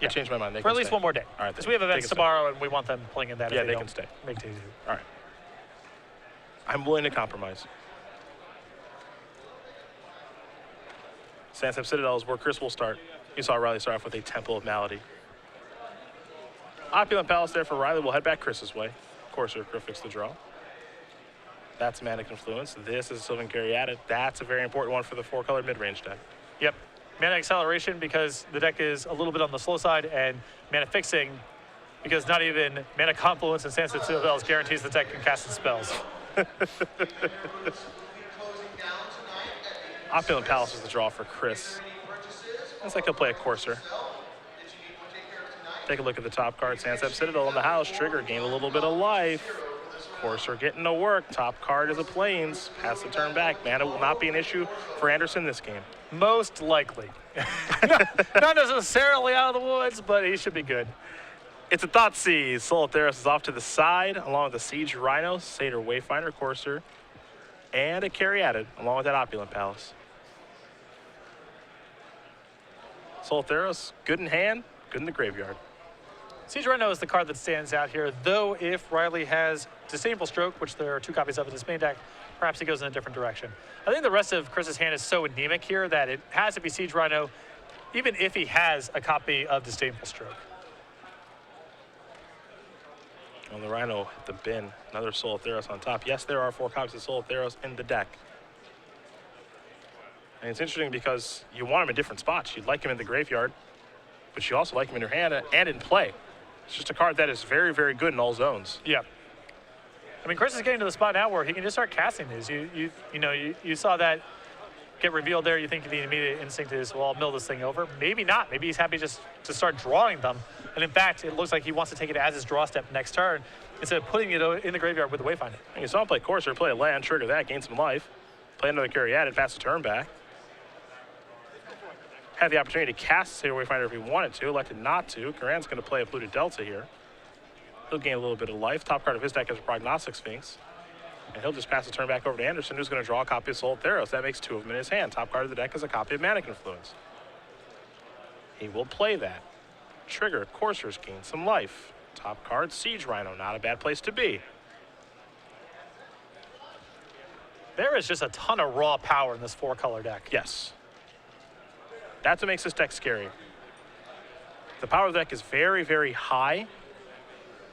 I changed my mind. For at least one more day. All right. Because we have events tomorrow, and we want them playing in that. Yeah, they can stay. Make it easy. All right. I'm willing to compromise. Sandsep Citadel is where Chris will start. You saw Riley start off with a Temple of Malady. Opulent Palace there for Riley. We'll head back Chris's way. Courser, fix the draw. That's Manic Influence. This is Sylvan Caryatid. That's a very important one for the 4-color mid-range deck. Yep. Mana Acceleration because the deck is a little bit on the slow side, and Mana Fixing because not even Mana Confluence and Sandsep Citadel guarantees the deck can cast its spells. Opulent Palace is the draw for Chris. Looks like he'll play a Courser. Take a look at the top card. Sandsep Citadel in the house. Trigger, gain a little bit of life. Courser getting to work. Top card is a Plains. Pass the turn back. Mana will not be an issue for Andersen this game. Most likely. Not necessarily out of the woods, but he should be good. It's a Thoughtseize. Solitaris is off to the side, along with the Siege Rhino, Satyr Wayfinder, Courser, and a Caryatid, along with that Opulent Palace. Solitaris, good in hand, good in the graveyard. Siege Rhino is the card that stands out here, though if Riley has Disdainful Stroke, which there are 2 copies of in his main deck, perhaps he goes in a different direction. I think the rest of Chris's hand is so anemic here that it has to be Siege Rhino, even if he has a copy of Disdainful Stroke. On the Rhino at the bin, another Solitaris on top. Yes, there are 4 copies of Solitaris in the deck. And it's interesting because you want him in different spots. You'd like him in the graveyard, but you also like him in your hand and in play. It's just a card that is very, very good in all zones. Yeah. I mean, Chris is getting to the spot now where he can just start casting these. You saw that get revealed there. You think the immediate instinct is, well, I'll mill this thing over. Maybe not. Maybe he's happy just to start drawing them. And in fact, it looks like he wants to take it as his draw step next turn instead of putting it in the graveyard with the Wayfinder. And you saw him play Courser, play a land, trigger that, gain some life. Play another Caryatid, pass the turn back. Had the opportunity to cast Satyr Wayfinder if he wanted to, elected not to. Curran's going to play a Polluted Delta here. He'll gain a little bit of life. Top card of his deck is a Prognostic Sphinx. And he'll just pass the turn back over to Andersen, who's going to draw a copy of Solitaris. That makes 2 of them in his hand. Top card of the deck is a copy of Manic Influence. He will play that. Trigger, Coursers, gain some life. Top card, Siege Rhino. Not a bad place to be. There is just a ton of raw power in this 4-color deck. Yes. That's what makes this deck scary. The power of the deck is very, very high.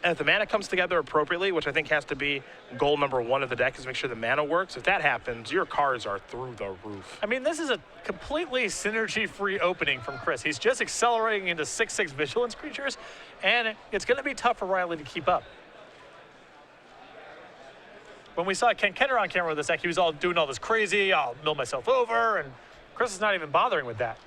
And if the mana comes together appropriately, which I think has to be goal number 1 of the deck, is make sure the mana works. If that happens, your cards are through the roof. I mean, this is a completely synergy-free opening from Chris. He's just accelerating into 6/6 Vigilance creatures, and it's going to be tough for Riley to keep up. When we saw Ken Kenner on camera with this deck, he was all doing all this crazy, I'll mill myself over, and Chris is not even bothering with that.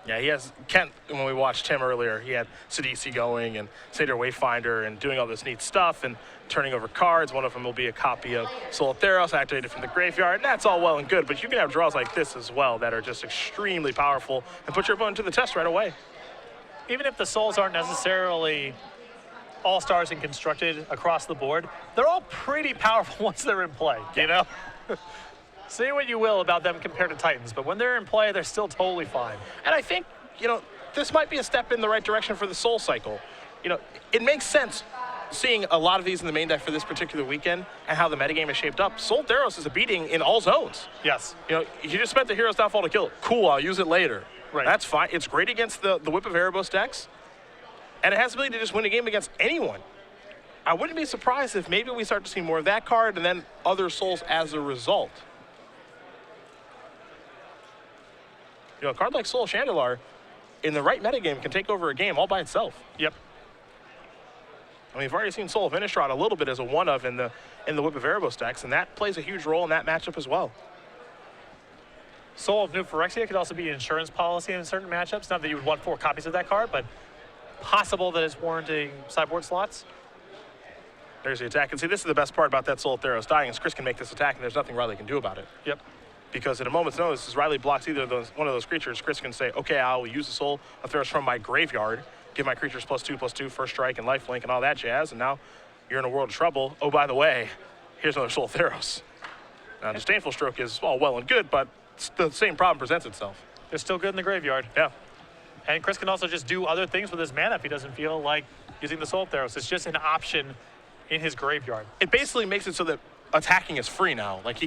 Yeah, he has, Kent, when we watched him earlier, he had Sidisi going and Satyr Wayfinder and doing all this neat stuff and turning over cards. One of them will be a copy of Solitaris activated from the graveyard, and that's all well and good, but you can have draws like this as well that are just extremely powerful and put your opponent to the test right away. Even if the souls aren't necessarily all-stars and constructed across the board, they're all pretty powerful once they're in play, you know? Say what you will about them compared to Titans, but when they're in play, they're still totally fine. And I think, this might be a step in the right direction for the Soul Cycle. It makes sense seeing a lot of these in the main deck for this particular weekend and how the metagame is shaped up. Solitaris is a beating in all zones. Yes. You just spent the Hero's Downfall to kill it. Cool, I'll use it later. Right. That's fine. It's great against the Whip of Erebos decks, and it has the ability to just win a game against anyone. I wouldn't be surprised if maybe we start to see more of that card and then other souls as a result. A card like Soul Chandelar, in the right metagame, can take over a game all by itself. Yep. I mean, we've already seen Soul of Innistrad a little bit as a one-of in the Whip of Erebos decks, and that plays a huge role in that matchup as well. Soul of New Phyrexia could also be an insurance policy in certain matchups. Not that you would want 4 copies of that card, but possible that it's warranting sideboard slots. There's the attack. And see, this is the best part about that Solitaris dying, is Chris can make this attack, and there's nothing Riley can do about it. Yep. Because at a moment's notice, as Riley blocks either of one of those creatures, Chris can say, okay, I'll use the Soul of Theros from my graveyard, give my creatures +2/+2, first strike and lifelink and all that jazz, and now you're in a world of trouble. Oh, by the way, here's another Soul of Theros. Now, Disdainful Stroke is all well and good, but the same problem presents itself. They're still good in the graveyard. Yeah. And Chris can also just do other things with his mana if he doesn't feel like using the Soul Theros. It's just an option in his graveyard. It basically makes it so that attacking is free now. Like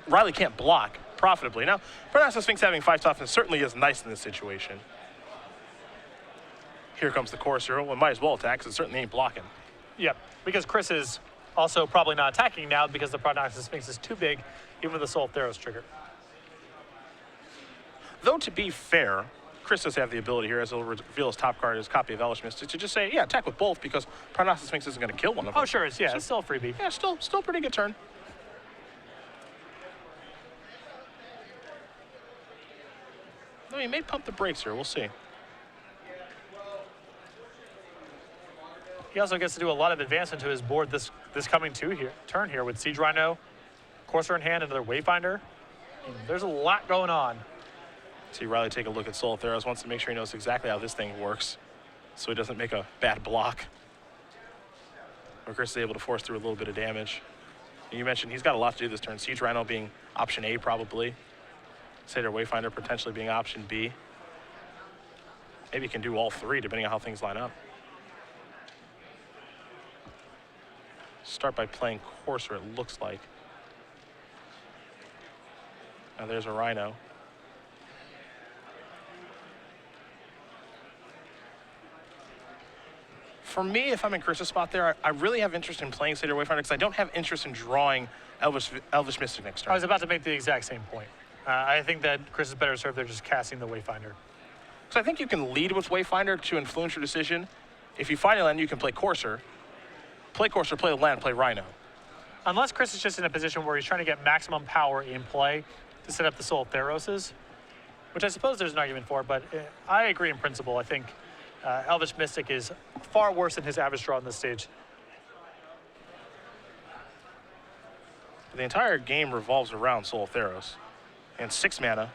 Riley can't block profitably. Now, Parnassus Sphinx having 5 toughness certainly is nice in this situation. Here comes the Courser. Well, might as well attack because it certainly ain't blocking. Yep, because Chris is also probably not attacking now because the Prognosis Sphinx is too big, even with the Soul Theros trigger. Though, to be fair, Chris does have the ability here, as he'll reveal his top card, his copy of Elvish Mystic, to just say, yeah, attack with both, because Prognosis Sphinx isn't going to kill one of them. Oh, sure, it's still a freebie. Yeah, still pretty good turn. No, he may pump the brakes here. We'll see. He also gets to do a lot of advancement to his board this coming turn here with Siege Rhino, Courser in hand, another Wayfinder. And there's a lot going on. See Riley take a look at Soul Theros, wants to make sure he knows exactly how this thing works so he doesn't make a bad block. But Chris is able to force through a little bit of damage. And you mentioned he's got a lot to do this turn. Siege Rhino being option A probably. Satyr Wayfinder potentially being option B. Maybe he can do all 3 depending on how things line up. Start by playing Courser, it looks like. Now there's a Rhino. For me, if I'm in Chris's spot there, I really have interest in playing Satyr Wayfinder because I don't have interest in drawing Elvish Mystic next turn. I was about to make the exact same point. I think that Chris is better served there just casting the Wayfinder. So I think you can lead with Wayfinder to influence your decision. If you find a land, you can play Courser. Play Courser, play the land, play Rhino. Unless Chris is just in a position where he's trying to get maximum power in play to set up the Soul Theroses, which I suppose there's an argument for, but I agree in principle. I think Elvish Mystic is far worse than his average draw on this stage. The entire game revolves around Soul Theros. And 6 mana,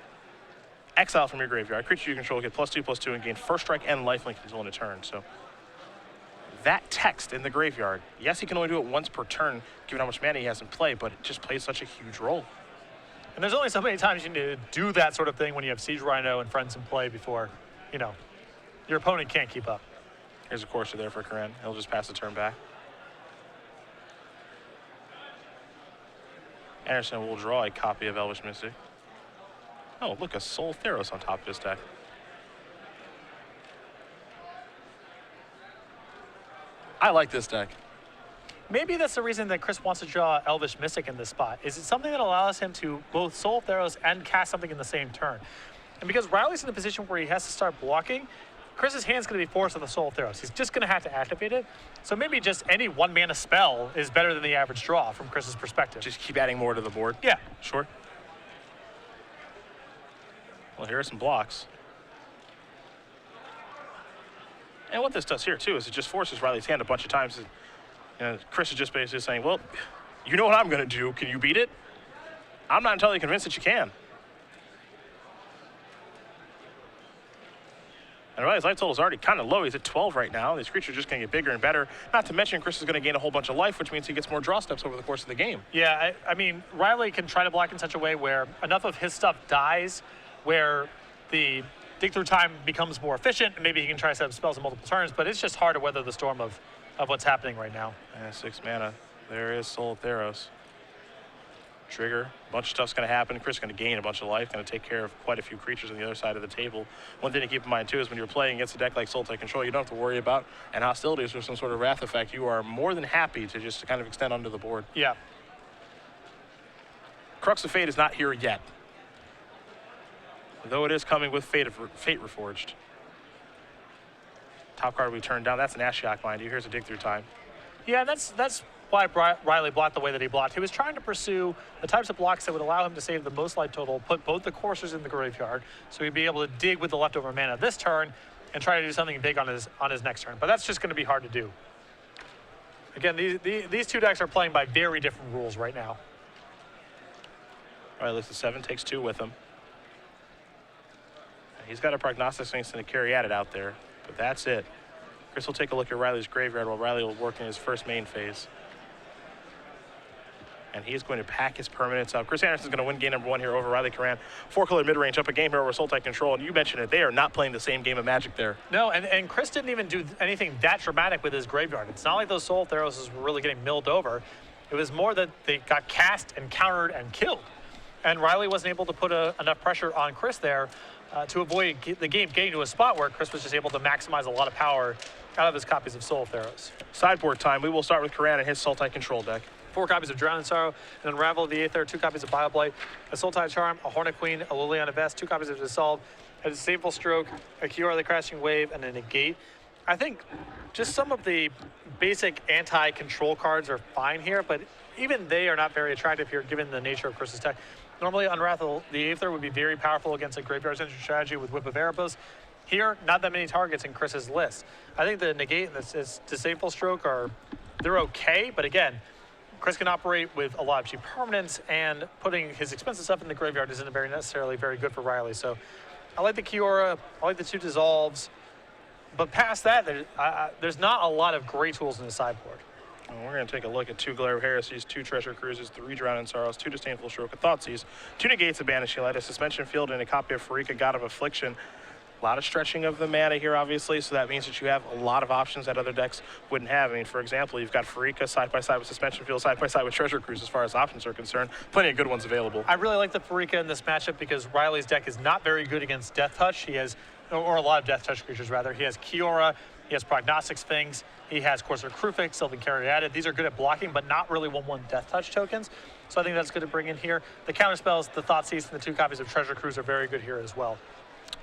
exile from your graveyard. Creature you control get +2/+2 and gain first strike and lifelink until end of turn. So that text in the graveyard, yes, he can only do it once per turn, given how much mana he has in play, but it just plays such a huge role. And there's only so many times you need to do that sort of thing when you have Siege Rhino and friends in play before, your opponent can't keep up. Here's a Courser there for Curran. He'll just pass the turn back. Andersen will draw a copy of Elvish Mystic. Oh, look, a Soul Theros on top of his deck. I like this deck. Maybe that's the reason that Chris wants to draw Elvish Mystic in this spot. Is it something that allows him to both Soul Theros and cast something in the same turn? And because Riley's in a position where he has to start blocking, Chris's hand's going to be forced on the Soul Theros. He's just going to have to activate it. So maybe just any 1-mana spell is better than the average draw from Chris's perspective. Just keep adding more to the board? Yeah. Sure. Well, here are some blocks. And what this does here, too, is it just forces Riley's hand a bunch of times. Chris is just basically saying, well, you know what I'm going to do. Can you beat it? I'm not entirely convinced that you can. And Riley's life total is already kind of low. He's at 12 right now. These creatures are just going to get bigger and better. Not to mention, Chris is going to gain a whole bunch of life, which means he gets more draw steps over the course of the game. Yeah, I mean, Riley can try to block in such a way where enough of his stuff dies, where the dig through time becomes more efficient, and maybe he can try to set up spells in multiple turns, but it's just hard to weather the storm of what's happening right now. And 6 mana. There is Soul Theros. Trigger. A bunch of stuff's going to happen. Chris is going to gain a bunch of life, going to take care of quite a few creatures on the other side of the table. One thing to keep in mind, too, is when you're playing against a deck like Soul Tide Control, you don't have to worry about an hostilities or some sort of wrath effect. You are more than happy to just kind of extend onto the board. Yeah. Crux of Fate is not here yet, though it is coming with Fate Reforged. Top card we turned down. That's an Ashiok, mind you. Here's a Dig Through Time. Yeah, that's why Riley blocked the way that he blocked. He was trying to pursue the types of blocks that would allow him to save the most life total, put both the Coursers in the graveyard, so he'd be able to dig with the leftover mana this turn and try to do something big on his next turn. But that's just going to be hard to do. Again, these two decks are playing by very different rules right now. All right, list of 7, takes 2 with him. He's got a Prognostic Sphinx and a Carry-At-It out there, but that's it. Chris will take a look at Riley's graveyard while Riley will work in his first main phase. and he's going to pack his permanents up. Chris Andersen's going to win game number 1 here over Riley Curran. 4-color mid-range up a game here over Sultai Control, and you mentioned it, they are not playing the same game of Magic there. No, and Chris didn't even do anything that dramatic with his graveyard. It's not like those Soul Theros were really getting milled over. It was more that they got cast and countered and killed. And Riley wasn't able to put enough pressure on Chris there to avoid the game getting to a spot where Chris was just able to maximize a lot of power out of his copies of Soul Theros. Sideboard time. We will start with Curran and his Sultai Control deck. 4 copies of Drown in Sorrow, an Unravel of the Aether, 2 copies of Bioblight, a Sultai Charm, a Hornet Queen, a Liliana Vest, 2 copies of Dissolve, a Disdainful Stroke, a Kiora the Crashing Wave, and a Negate. I think just some of the basic anti-control cards are fine here, but even they are not very attractive here given the nature of Chris's deck. Normally, Unravel the Aether would be very powerful against a Graveyard Central strategy with Whip of Erebus. Here, not that many targets in Chris's list. I think the Negate and this Disdainful Stroke they're okay, but again, Chris can operate with a lot of cheap permanents, and putting his expensive stuff in the graveyard isn't necessarily very good for Riley. So I like the Kiora, I like the 2 Dissolves, but past that, there's not a lot of great tools in the sideboard. We're going to take a look at 2 Glare of Heresies, 2 Treasure Cruises, 3 Drown in Sorrows, 2 Disdainful Stroke of Thoughtseize, 2 Negates of Banishing Light, a Suspension Field, and a copy of Pharika, God of Affliction. A lot of stretching of the mana here, obviously, so that means that you have a lot of options that other decks wouldn't have. I mean, for example, you've got Pharika side-by-side with Suspension Field, side-by-side with Treasure Cruise as far as options are concerned. Plenty of good ones available. I really like the Pharika in this matchup because Riley's deck is not very good against Death Touch. He has, or a lot of Death Touch creatures, rather. He has Kiora, he has Prognostic Sphinx, he has Corsair Krufix, Sylvan Caryatid. These are good at blocking, but not really 1/1 Death Touch tokens. So I think that's good to bring in here. The counter spells, the Thoughtseize, and the 2 copies of Treasure Cruise are very good here as well.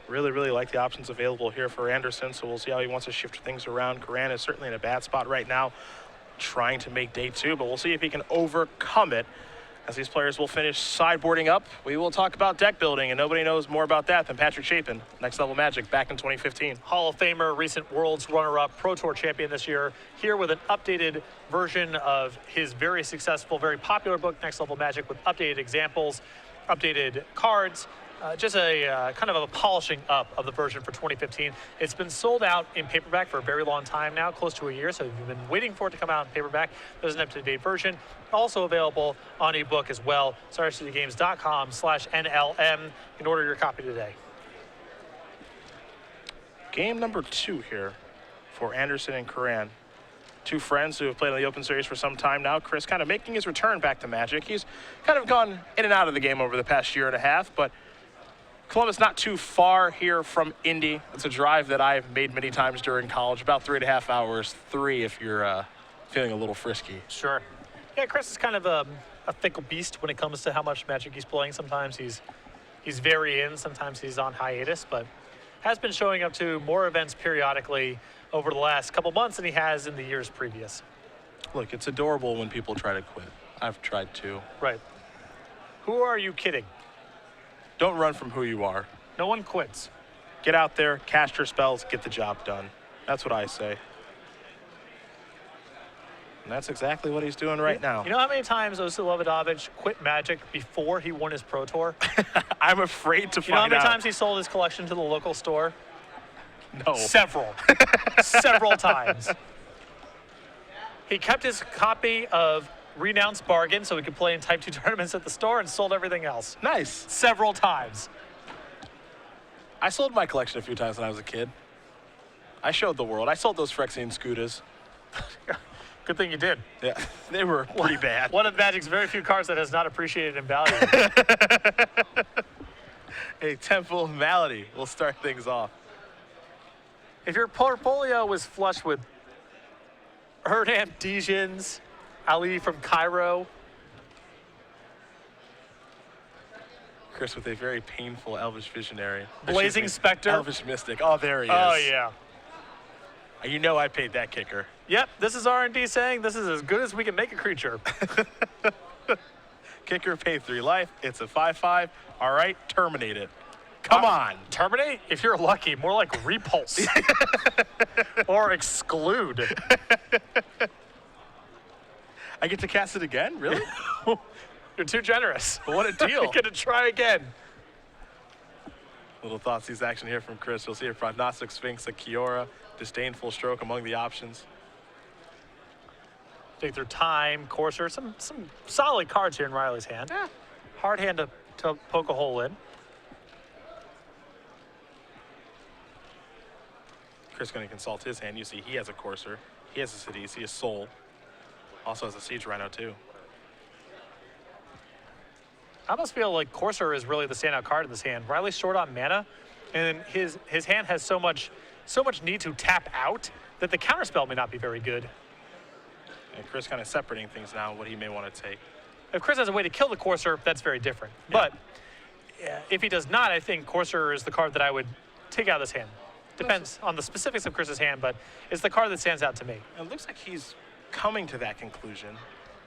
Really like the options available here for Andersen, so we'll see how he wants to shift things around. Curran is certainly in a bad spot right now, trying to make day 2, but we'll see if he can overcome it as these players will finish sideboarding up. We will talk about deck building, and nobody knows more about that than Patrick Chapin, Next Level Magic, back in 2015. Hall of Famer, recent Worlds runner-up, Pro Tour champion this year, here with an updated version of his very successful, very popular book, Next Level Magic, with updated examples, updated cards, just a kind of a polishing up of the version for 2015. It's been sold out in paperback for a very long time now, close to a year, so if you've been waiting for it to come out in paperback, there's an up-to-date version. Also available on ebook as well. StarCityGames.com/NLM. You can order your copy today. Game number 2 here for Andersen and Curran. 2 friends who have played on the Open Series for some time now. Chris kind of making his return back to Magic. He's kind of gone in and out of the game over the past year and a half, but Columbus not too far here from Indy. It's a drive that I've made many times during college, about 3.5 hours, 3 if you're feeling a little frisky. Sure. Yeah, Chris is kind of a fickle beast when it comes to how much Magic he's playing. Sometimes he's very in, sometimes he's on hiatus, but has been showing up to more events periodically over the last couple months than he has in the years previous. Look, it's adorable when people try to quit. I've tried to. Right. Who are you kidding? Don't run from who you are. No one quits. Get out there, cast your spells, get the job done. That's what I say. And that's exactly what he's doing right now. You know how many times Osa Lovadovic quit Magic before he won his Pro Tour? I'm afraid to find out. You know how many times he sold his collection to the local store? No. Several. Several times. He kept his copy of Renounced Bargain so he could play in Type 2 tournaments at the store and sold everything else. Nice. Several times. I sold my collection a few times when I was a kid. I showed the world. I sold those Phyrexian Scudas. Good thing you did. Yeah, they were pretty bad. One of Magic's very few cards that has not appreciated in value. A Temple of Malady will start things off. If your portfolio was flush with Hernan Dijins, Ali from Cairo, Chris with a very painful Elvish Visionary. Blazing Spectre. Elvish Mystic. Oh, there he is. Oh, yeah. You know I paid that kicker. Yep, this is R&D saying this is as good as we can make a creature. Kicker, pay 3 life. It's a 5/5. All right, terminate it. Come on. Terminate? If you're lucky, more like repulse. Or exclude. I get to cast it again? Really? You're too generous. What a deal. Get to try again. Little Thoughtseize action here from Chris. You'll see a Prognostic Sphinx, a Kiora, Disdainful Stroke among the options. Dig Through Time, Courser, some solid cards here in Riley's hand. Yeah. Hard hand to poke a hole in. Chris going to consult his hand. You see he has a Courser. He has a Sidisi, a Soul. Also has a Siege Rhino too. I almost feel like Courser is really the standout card in this hand. Riley's short on mana, and his hand has so much need to tap out that the counterspell may not be very good. And Chris kind of separating things now, what he may want to take. If Chris has a way to kill the Courser, that's very different. Yeah. But if he does not, I think Courser is the card that I would take out of this hand. Depends on the specifics of Chris's hand, but it's the card that stands out to me. It looks like he's coming to that conclusion.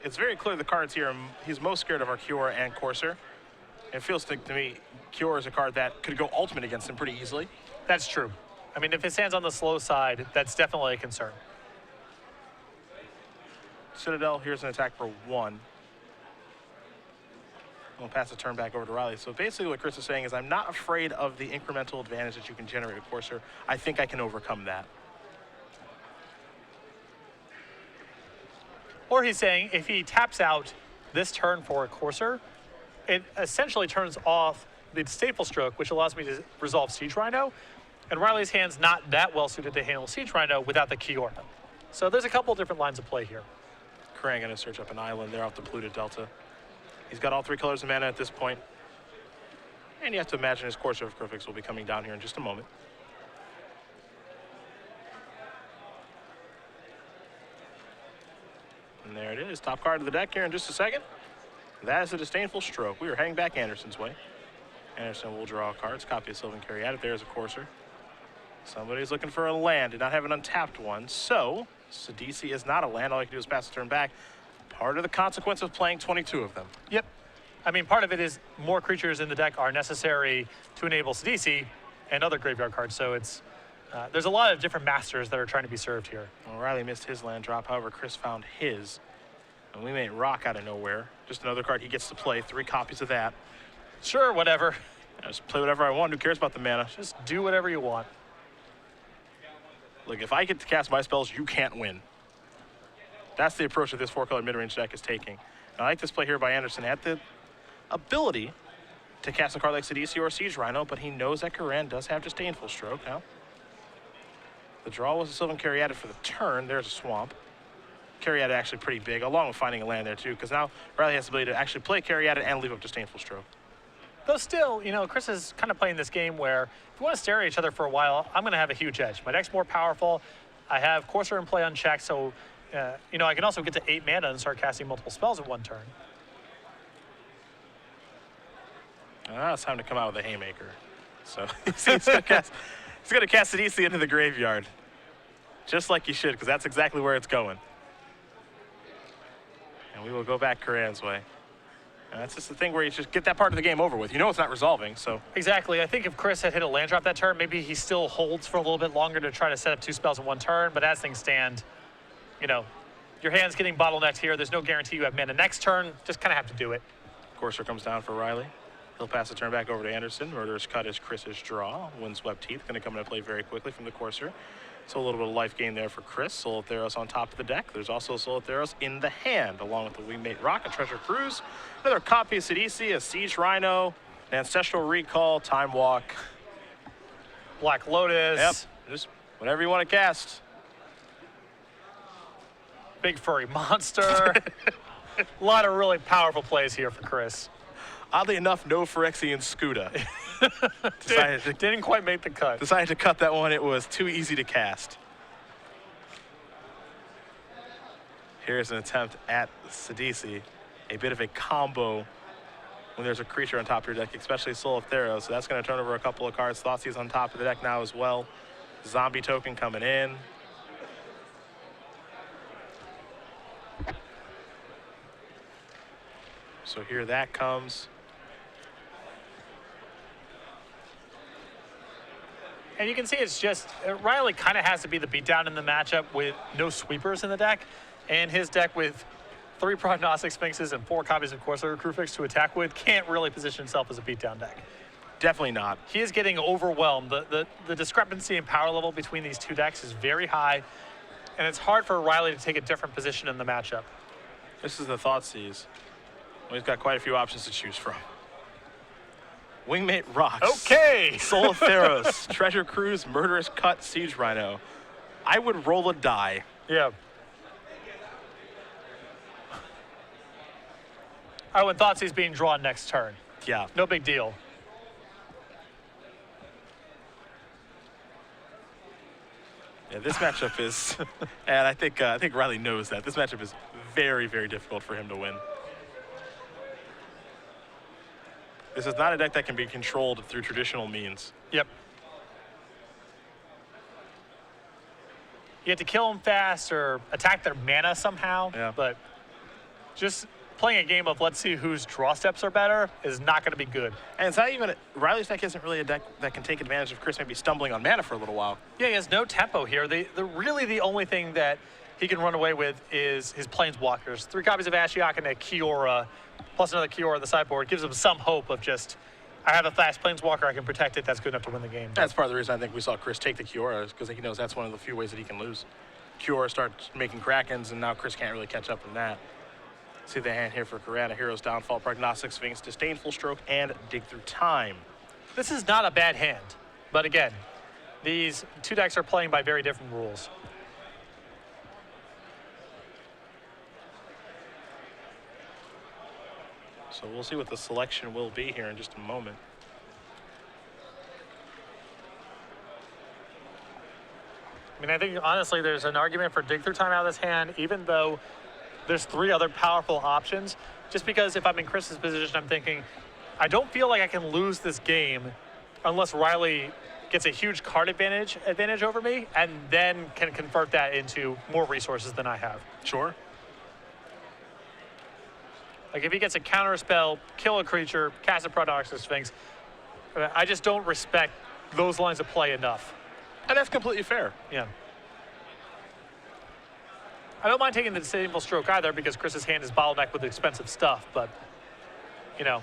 It's very clear the cards here, he's most scared of are Cure and Courser. It feels like to me, Cure is a card that could go ultimate against him pretty easily. That's true. I mean, if his hand's on the slow side, that's definitely a concern. Citadel, here's an attack for 1. We'll pass the turn back over to Riley. So basically what Chris is saying is I'm not afraid of the incremental advantage that you can generate with Courser. I think I can overcome that. Or he's saying if he taps out this turn for a Courser, it essentially turns off the Disdainful Stroke, which allows me to resolve Siege Rhino. And Riley's hand's not that well suited to handle Siege Rhino without the Kiora. So there's a couple different lines of play here. Curran going to search up an island there off the polluted Delta. He's got all 3 colors of mana at this point. And you have to imagine his Courser of Crifix will be coming down here in just a moment. And there it is, top card of the deck here in just a second. That is a Disdainful Stroke. We are heading back Andersen's way. Andersen will draw cards, copy of Sylvan Caryatid. There's a Courser. Somebody's looking for a land, did not have an untapped one. So, Sidisi is not a land. All you can do is pass the turn back. Part of the consequence of playing 22 of them. Yep. I mean, part of it is more creatures in the deck are necessary to enable Sidisi and other graveyard cards. So it's there's a lot of different masters that are trying to be served here. Well, Riley missed his land drop. However, Chris found his. And we made Rock out of nowhere. Just another card he gets to play. 3 copies of that. Sure, whatever. I just play whatever I want. Who cares about the mana? Just do whatever you want. Look, if I get to cast my spells, you can't win. That's the approach that this 4-color mid-range deck is taking. And I like this play here by Andersen. Had the ability to cast a card like Sidisi or Siege Rhino, but he knows that Curran does have Disdainful Stroke now. The draw was a Sylvan Caryatid for the turn. There's a Swamp. Caryatid actually pretty big, along with finding a land there too, because now Riley has the ability to actually play Caryatid and leave up Disdainful Stroke. Though still, you know, Chris is kind of playing this game where if we want to stare at each other for a while, I'm going to have a huge edge. My deck's more powerful. I have Courser in play unchecked, so, you know, I can also get to 8 mana and start casting multiple spells in one turn. Now it's time to come out with a Haymaker. So he's going to cast Sidisi into the graveyard. Just like you should, because that's exactly where it's going. And we will go back Curran's way. And that's just the thing where you just get that part of the game over with. You know it's not resolving, so. Exactly. I think if Chris had hit a land drop that turn, maybe he still holds for a little bit longer to try to set up 2 spells in one turn. But as things stand, you know, your hand's getting bottlenecked here. There's no guarantee you have mana next turn. Just kind of have to do it. Courser comes down for Riley. He'll pass the turn back over to Andersen. Murderous Cut is Chris's draw. Windswept Teeth going to come into play very quickly from the Courser. So a little bit of life gain there for Chris. Solitaros on top of the deck. There's also Solitaros in the hand, along with the Wingmate Rock, a Treasure Cruise, another copy of Sidisi, a Siege Rhino, an Ancestral Recall, Time Walk. Black Lotus. Yep, just whatever you want to cast. Big Furry Monster. A lot of really powerful plays here for Chris. Oddly enough, no Phyrexian Scuda. Didn't quite make the cut. Decided to cut that one. It was too easy to cast. Here's an attempt at Sidisi. A bit of a combo when there's a creature on top of your deck, especially Soul of Theros. So that's going to turn over a couple of cards. Thoughtseize on top of the deck now as well. Zombie token coming in. So here that comes. And you can see it's just, Riley kind of has to be the beatdown in the matchup with no sweepers in the deck. And his deck with 3 Prognostic Sphinxes and 4 copies of Courser Crucifix to attack with can't really position himself as a beatdown deck. Definitely not. He is getting overwhelmed. The discrepancy in power level between these 2 decks is very high. and it's hard for Riley to take a different position in the matchup. This is the Thoughtseize. Well, he's got quite a few options to choose from. Wingmate Rocks. Okay. Soul of Theros. Treasure Cruise. Murderous Cut. Siege Rhino. I would roll a die. Yeah. I would thought he's being drawn next turn. Yeah. No big deal. Yeah, this matchup is, and I think Riley knows that. This matchup is very, very difficult for him to win. This is not a deck that can be controlled through traditional means. Yep. You have to kill them fast or attack their mana somehow. Yeah. But just playing a game of let's see whose draw steps are better is not going to be good. And it's not even, Riley's deck isn't really a deck that can take advantage of Chris maybe stumbling on mana for a little while. Yeah, he has no tempo here. Really the only thing that he can run away with is his Planeswalkers. 3 copies of Ashiok and a Kiora, plus another Kiora on the sideboard, gives him some hope of just, I have a fast Planeswalker, I can protect it, that's good enough to win the game. That's part of the reason I think we saw Chris take the Kiora, because he knows that's one of the few ways that he can lose. Kiora starts making Krakens, and now Chris can't really catch up in that. See the hand here for Curran, a Hero's Downfall, Prognostic Sphinx, Disdainful Stroke, and Dig Through Time. This is not a bad hand, but again, these 2 decks are playing by very different rules. So we'll see what the selection will be here in just a moment. I mean, I think honestly there's an argument for Dig Through Time out of this hand, even though there's 3 other powerful options. Just because if I'm in Chris's position, I'm thinking, I don't feel like I can lose this game unless Riley gets a huge card advantage over me and then can convert that into more resources than I have. Sure. Like if he gets a counter spell, kill a creature, cast a Prognostic Sphinx, I just don't respect those lines of play enough. And that's completely fair. Yeah. I don't mind taking the Disdainful Stroke either because Chris's hand is bottlenecked with expensive stuff, but, you know.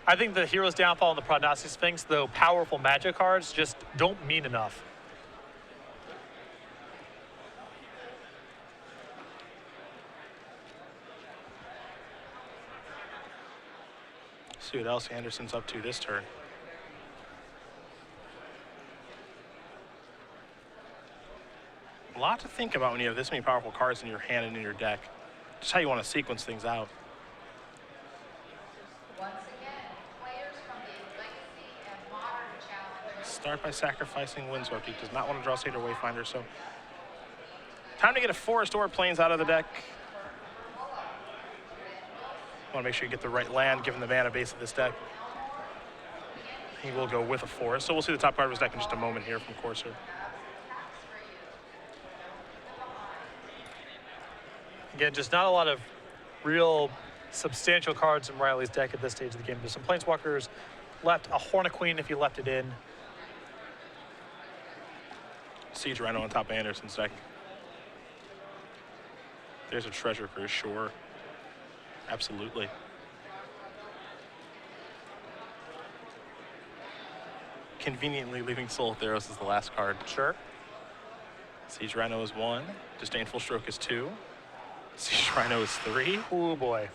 I think the Hero's Downfall and the Prognostic Sphinx, though powerful Magic cards, just don't mean enough. See what else Andersen's up to this turn. A lot to think about when you have this many powerful cards in your hand and in your deck. Just how you want to sequence things out. Once again, players from the Legacy and Modern Challengers. Start by sacrificing Windswept. He does not want to draw Seder Wayfinder, so time to get a Forest or Plains out of the deck. Want to make sure you get the right land given the mana base of this deck. He will go with a Forest, so we'll see the top part of his deck in just a moment here from Corsair. Again, just not a lot of real substantial cards in Riley's deck at this stage of the game. There's some Planeswalkers left, a Horniqueen if you left it in. Siege Rhino on top of Andersen's deck. There's a Treasure Cruise, sure. Absolutely. Conveniently leaving Soul of Theros as the last card. Sure. Siege Rhino is 1. Disdainful Stroke is 2. Siege Rhino is 3. Oh boy.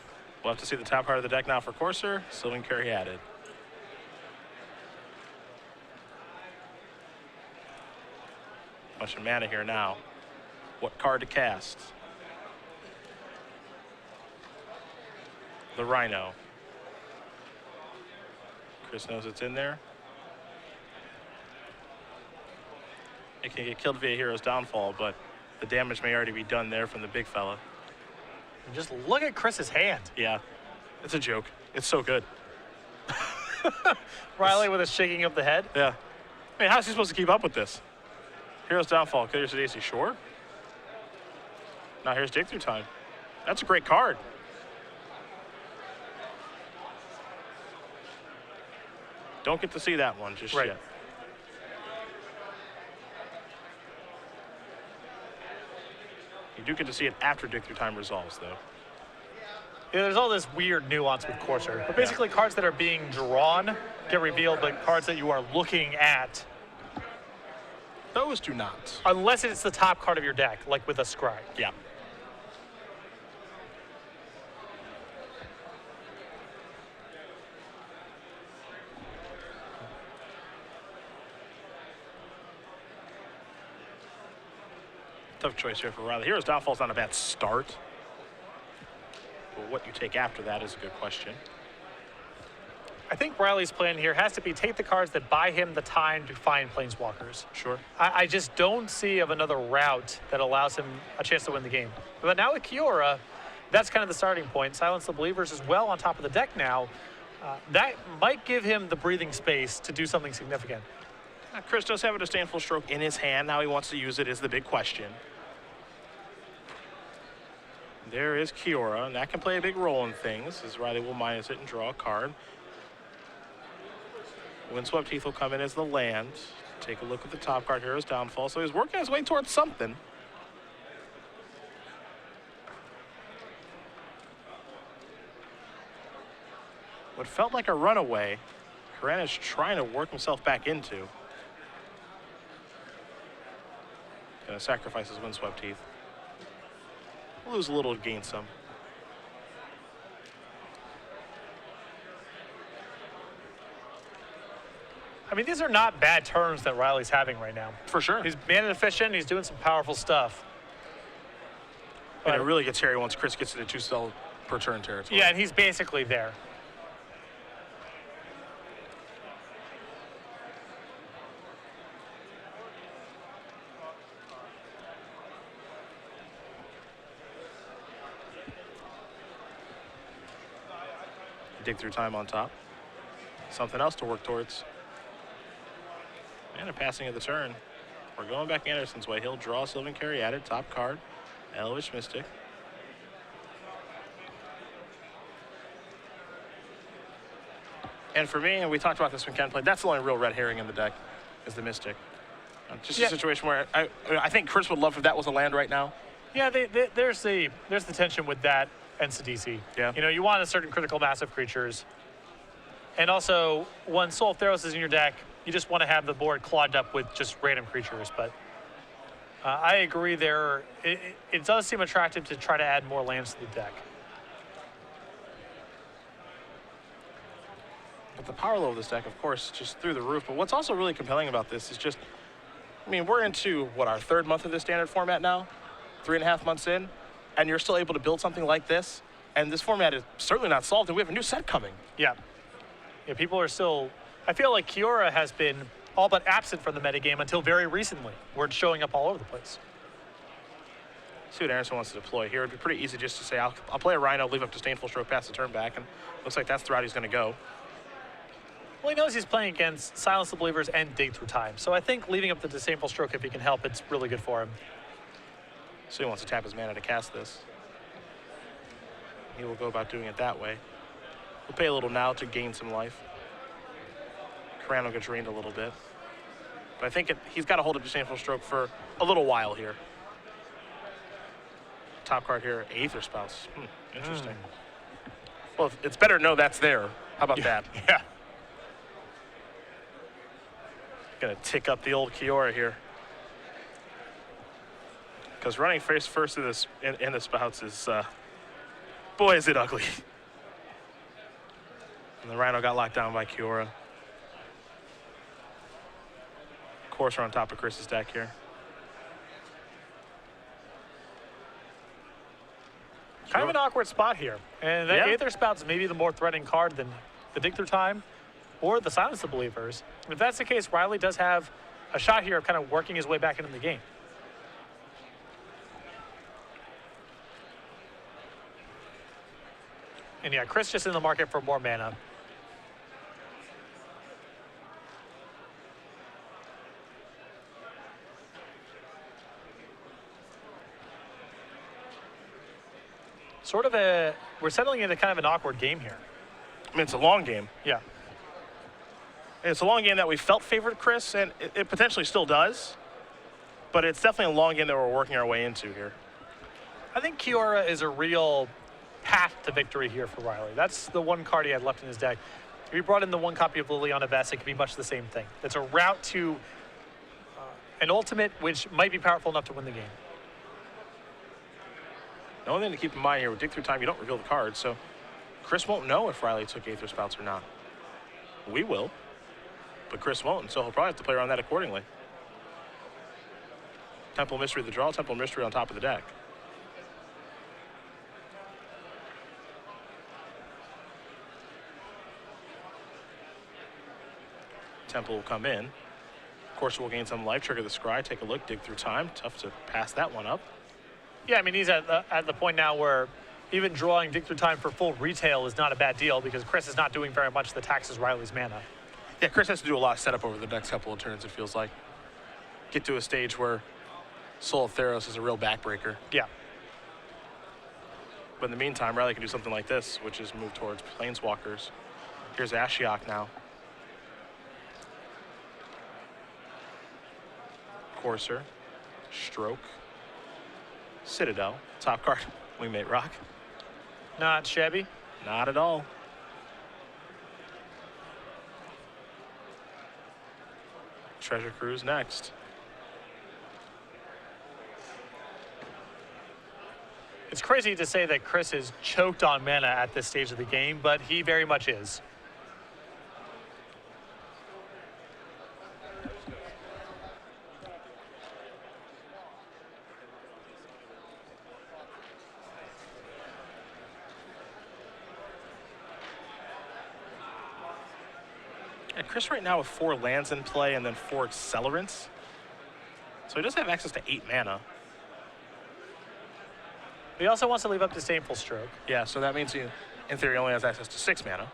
We'll have to see the top part of the deck now for Corsair. Sylvan Carry added. Bunch of mana here now. What card to cast? The Rhino. Chris knows it's in there. It can get killed via Hero's Downfall, but the damage may already be done there from the big fella. And just look at Chris's hand. Yeah, it's a joke. It's so good. Riley with a shaking of the head. Yeah. I mean, how's he supposed to keep up with this? Hero's Downfall, kill your Sidesi, sure. Now here's Dig Through Time. That's a great card. Don't get to see that one just Right. yet. You do get to see it after Dig Through Time resolves, though. Yeah, there's all this weird nuance with Corsair. But basically, cards that are being drawn get revealed, but cards that you are looking at. supposed to not. Unless it's the top card of your deck, like with a Scry. Yeah. Tough choice here for Riley. Hero's Downfall's not a bad start. But what you take after that is a good question. I think Riley's plan here has to be take the cards that buy him the time to find Planeswalkers. Sure. I just don't see of another route that allows him a chance to win the game. But now with Kiora, that's kind of the starting point. Silence the Believers is well on top of the deck now. That might give him the breathing space to do something significant. Chris does have a disdainful stroke in his hand. How he wants to use it is the big question. There is Kiora, and that can play a big role in things, as Riley will minus it and draw a card. Windswept Heath will come in as the land. Take a look at the top card, Hero's Downfall. So he's working his way towards something. What felt like a runaway, Curran is trying to work himself back into. Gonna sacrifice his Windswept Heath. Lose a little, gain some. I mean, these are not bad turns that Riley's having right now. For sure. He's mana efficient. He's doing some powerful stuff. And it really gets hairy once Chris gets into 2 spell per turn territory. Yeah, and he's basically there. Dig through time on top. Something else to work towards. And a passing of the turn. We're going back Andersen's way. He'll draw Sylvan Carry added. Top card. Elvish Mystic. And for me, and we talked about this when Ken played, that's the only real red herring in the deck, is the Mystic. Just a situation where I think Chris would love if that was a land right now. Yeah, there's the tension with that and Sidisi. Yeah. You know, you want a certain critical mass of creatures. And also, when Soul of Theros is in your deck, you just want to have the board clogged up with just random creatures. But I agree there. It does seem attractive to try to add more lands to the deck. But the power level of this deck, of course, just through the roof. But what's also really compelling about this is just, I mean, we're into, what, our 3rd month of the standard format now? 3.5 months in? And you're still able to build something like this? And this format is certainly not solved, and we have a new set coming. Yeah. Yeah, people are still... I feel like Kiora has been all but absent from the metagame until very recently, where it's showing up all over the place. See what Andersen wants to deploy here. It'd be pretty easy just to say, I'll play a Rhino, leave up Disdainful Stroke, pass the turn back, and looks like that's the route he's going to go. Well, he knows he's playing against Silence the Believers and Dig Through Time. So I think leaving up the Disdainful Stroke, if he can help, it's really good for him. So he wants to tap his mana to cast this. He will go about doing it that way. He'll pay a little now to gain some life. Curran will get drained a little bit. But I think he's got to hold a Disdainful Stroke for a little while here. Top card here, Aether Spouse. Interesting. Well, it's better to know that's there. How about that? Yeah. Gonna tick up the old Kiora here. Because running face first in the spouts is, boy, is it ugly. And the Rhino got locked down by Kiora. Of course, we're on top of Chris's deck here. Kind of an awkward spot here. And that Yeah. Aether Spout's maybe the more threatening card than the Dig Through Time or the Silence of Believers. If that's the case, Riley does have a shot here of kind of working his way back into the game. And yeah, Chris just in the market for more mana. Sort of we're settling into kind of an awkward game here. I mean, it's a long game. Yeah. It's a long game that we felt favored Chris, and it potentially still does. But it's definitely a long game that we're working our way into here. I think Kiora is a real path to victory here for Riley. That's the one card he had left in his deck. If he brought in the one copy of Liliana Vess, it could be much the same thing. It's a route to an ultimate which might be powerful enough to win the game. The only thing to keep in mind here, with dig through time, you don't reveal the cards, so Chris won't know if Riley took Aether Spouts or not. We will, but Chris won't, and so he'll probably have to play around that accordingly. Temple Mystery the draw, Temple Mystery on top of the deck. Temple will come in. Of course, we'll gain some life, trigger the scry, take a look, dig through time. Tough to pass that one up. Yeah, I mean, he's at the point now where even drawing dig through time for full retail is not a bad deal because Chris is not doing very much that taxes Riley's mana. Yeah, Chris has to do a lot of setup over the next couple of turns, it feels like. Get to a stage where Soul of Theros is a real backbreaker. Yeah. But in the meantime, Riley can do something like this, which is move towards Planeswalkers. Here's Ashiok now. Courser, Stroke, Citadel, top card, Wingmate Rock. Not shabby. Not at all. Treasure Cruise next. It's crazy to say that Chris is choked on mana at this stage of the game, but he very much is. And Chris right now with 4 lands in play and then 4 accelerants. So he does have access to 8 mana. He also wants to leave up Disdainful Stroke. Yeah, so that means he, in theory, only has access to 6 mana.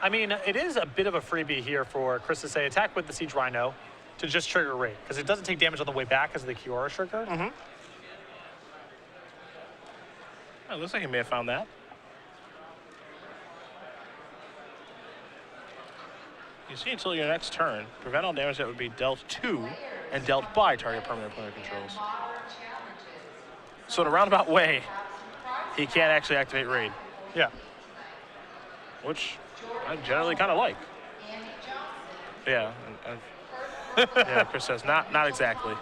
I mean, it is a bit of a freebie here for Chris to say attack with the Siege Rhino to just trigger Raid, because it doesn't take damage on the way back because of the Kiora trigger. Mm-hmm. Oh, looks like he may have found that. You see, until your next turn, prevent all damage that would be dealt to and dealt by target permanent opponent controls. So in a roundabout way, he can't actually activate Raid, Yeah. which I generally kind of like. Yeah, yeah. Chris says not exactly.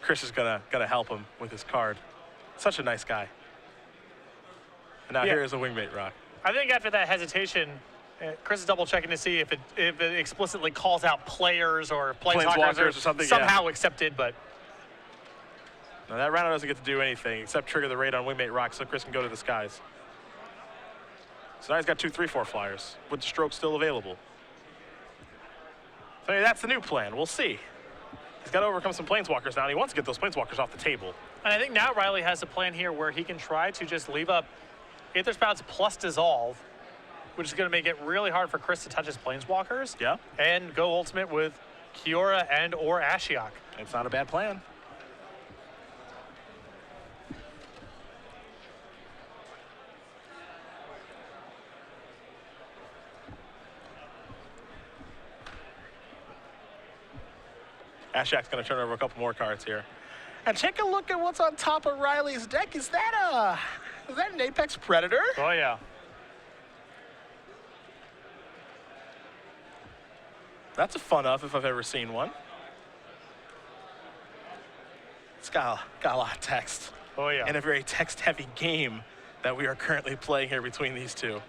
Chris is gonna help him with his card. Such a nice guy. And now here is a Wingmate Rock. I think after that hesitation, Chris is double checking to see if it explicitly calls out players or planeswalkers or something, somehow accepted, but Now that Rhino doesn't get to do anything except trigger the raid on Wingmate Rock so Chris can go to the skies. So now he's got 2 3/4 flyers with the stroke still available. So yeah, that's the new plan. We'll see. He's got to overcome some planeswalkers now, and he wants to get those planeswalkers off the table. and I think now Riley has a plan here where he can try to just leave up Aether Spouts plus Dissolve, which is going to make it really hard for Chris to touch his planeswalkers. Yeah. And go ultimate with Kiora and or Ashiok. It's not a bad plan. Ashiok's going to turn over a couple more cards here. And take a look at what's on top of Riley's deck. Is that an Apex Predator? Oh, yeah. That's a fun of if I've ever seen one. It's got a lot of text. Oh, yeah. And a very text-heavy game that we are currently playing here between these two.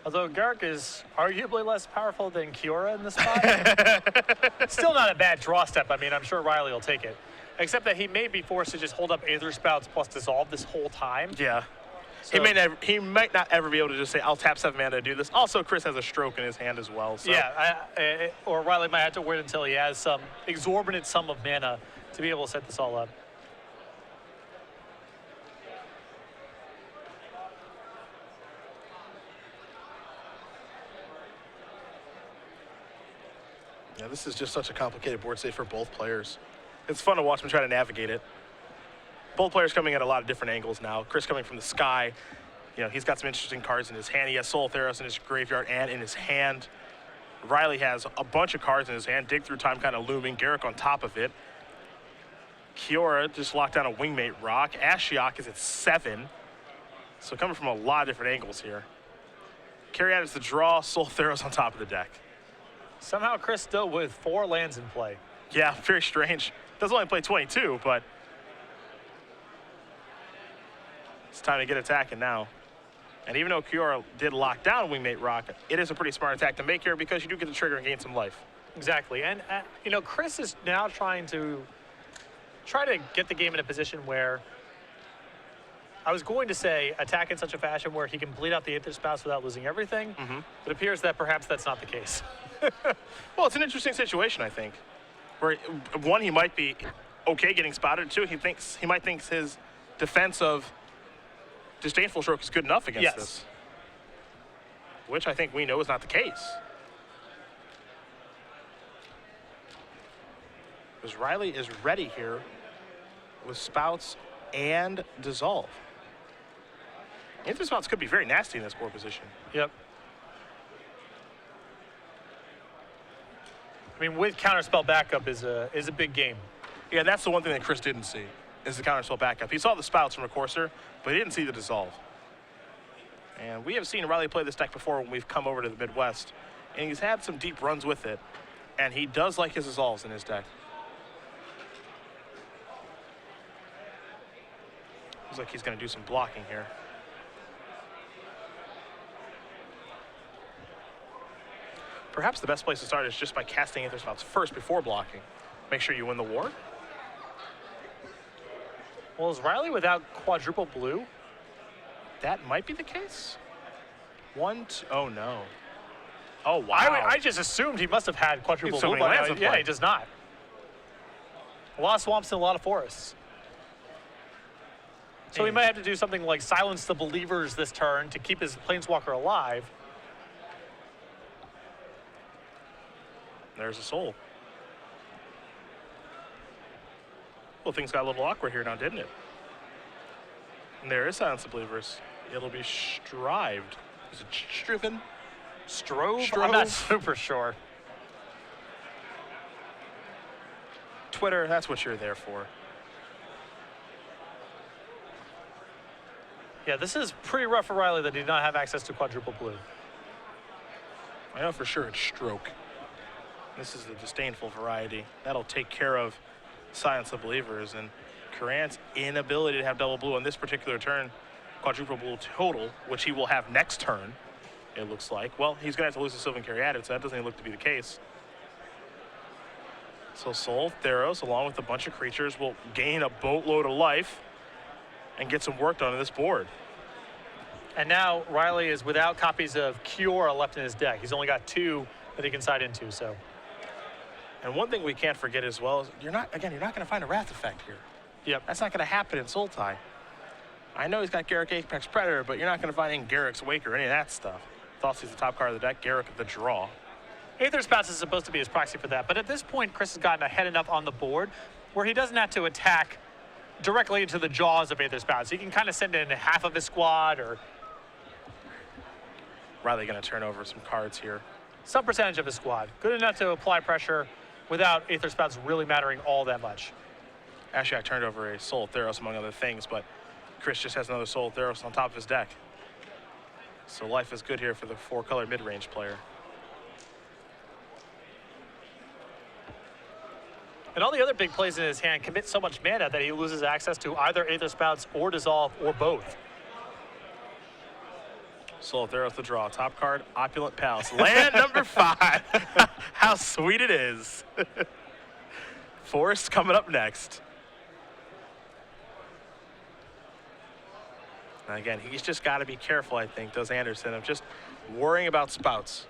Although Gark is arguably less powerful than Kiora in this spot. Still not a bad draw step. I mean, I'm sure Riley will take it. Except that he may be forced to just hold up Aether Spouts plus Dissolve this whole time. Yeah. So, He might not ever be able to just say, I'll tap 7 mana to do this. Also, Chris has a stroke in his hand as well. So. Yeah, or Riley might have to wait until he has some exorbitant sum of mana to be able to set this all up. Yeah, this is just such a complicated board state for both players. It's fun to watch them try to navigate it. Both players coming at a lot of different angles now. Chris coming from the sky. You know, he's got some interesting cards in his hand. He has Soul Theros in his graveyard and in his hand. Riley has a bunch of cards in his hand. Dig Through Time kind of looming. Garrick on top of it. Kiora just locked down a Wingmate Rock. Ashiok is at 7. So coming from a lot of different angles here. Carry is the draw. Soul Theros on top of the deck. Somehow Chris still with 4 lands in play. Yeah, very strange. Does only play 22, but it's time to get attacking now. And even though Kiora did lock down Wingmate Rock, it is a pretty smart attack to make here because you do get the trigger and gain some life. Exactly. And, you know, Chris is now trying to get the game in a position where I was going to say attack in such a fashion where he can bleed out the Aether Spouse without losing everything. It appears that perhaps that's not the case. Well, it's an interesting situation, I think, where one, he might be okay getting spotted. Two, he might think his defense of Disdainful Stroke is good enough against this, which I think we know is not the case. Because Riley is ready here with Spouts and Dissolve. Aether Spouts could be very nasty in this board position. Yep. I mean, with Counterspell backup is a big game. Yeah, that's the one thing that Chris didn't see, is the Counterspell backup. He saw the Spouts from a Courser, but he didn't see the Dissolve. And we have seen Riley play this deck before when we've come over to the Midwest, and he's had some deep runs with it, and he does like his Dissolves in his deck. Looks like he's going to do some blocking here. Perhaps the best place to start is just by casting Aether Spouts first before blocking. Make sure you win the war. Well, is Riley without quadruple blue? That might be the case. Oh no. Oh wow. I just assumed he must have had quadruple So blue. many lands in Yeah, play. he does not. A lot of swamps and a lot of forests. So he might have to do something like silence the Believers this turn to keep his Planeswalker alive. There's a soul. Well, things got a little awkward here now, didn't it? And there is Silence the Believers. It'll be Strived. Is it Striven? Strove? I'm not super sure. Twitter, that's what you're there for. Yeah, this is pretty rough for Riley that he did not have access to quadruple blue. I know for sure it's Stroke. This is the Disdainful variety. That'll take care of Silence the Believers, and Curran's inability to have double blue on this particular turn, quadruple blue total, which he will have next turn, it looks like. Well, he's going to have to lose the Sylvan Caryatid, so that doesn't even look to be the case. So Soul Theros, along with a bunch of creatures, will gain a boatload of life and get some work done on this board. And now Riley is without copies of Kiora left in his deck. He's only got 2 that he can side into, so. And one thing we can't forget as well is you're not going to find a Wrath effect here. Yep. That's not going to happen in Sultai. I know he's got Garrick Apex Predator, but you're not going to find any Garrick's Wake or any of that stuff. Thoughtseize the top card of the deck, Garrick the draw. Aether Spouts is supposed to be his proxy for that, but at this point, Chris has gotten ahead enough on the board where he doesn't have to attack directly into the jaws of Aether Spouts. He can kind of send in half of his squad or Riley going to turn over some cards here. some percentage of his squad. Good enough to apply pressure without Aether Spouts really mattering all that much. Actually, I turned over a Soul Theros among other things, but Chris just has another Soul Theros on top of his deck. So life is good here for the 4-color mid-range player. And all the other big plays in his hand commit so much mana that he loses access to either Aether Spouts or Dissolve or both. Soul Theros the draw. Top card, Opulent Palace. Land number 5. How sweet it is. Forest coming up next. And again, he's just got to be careful, I think, does Andersen, of just worrying about Spouts.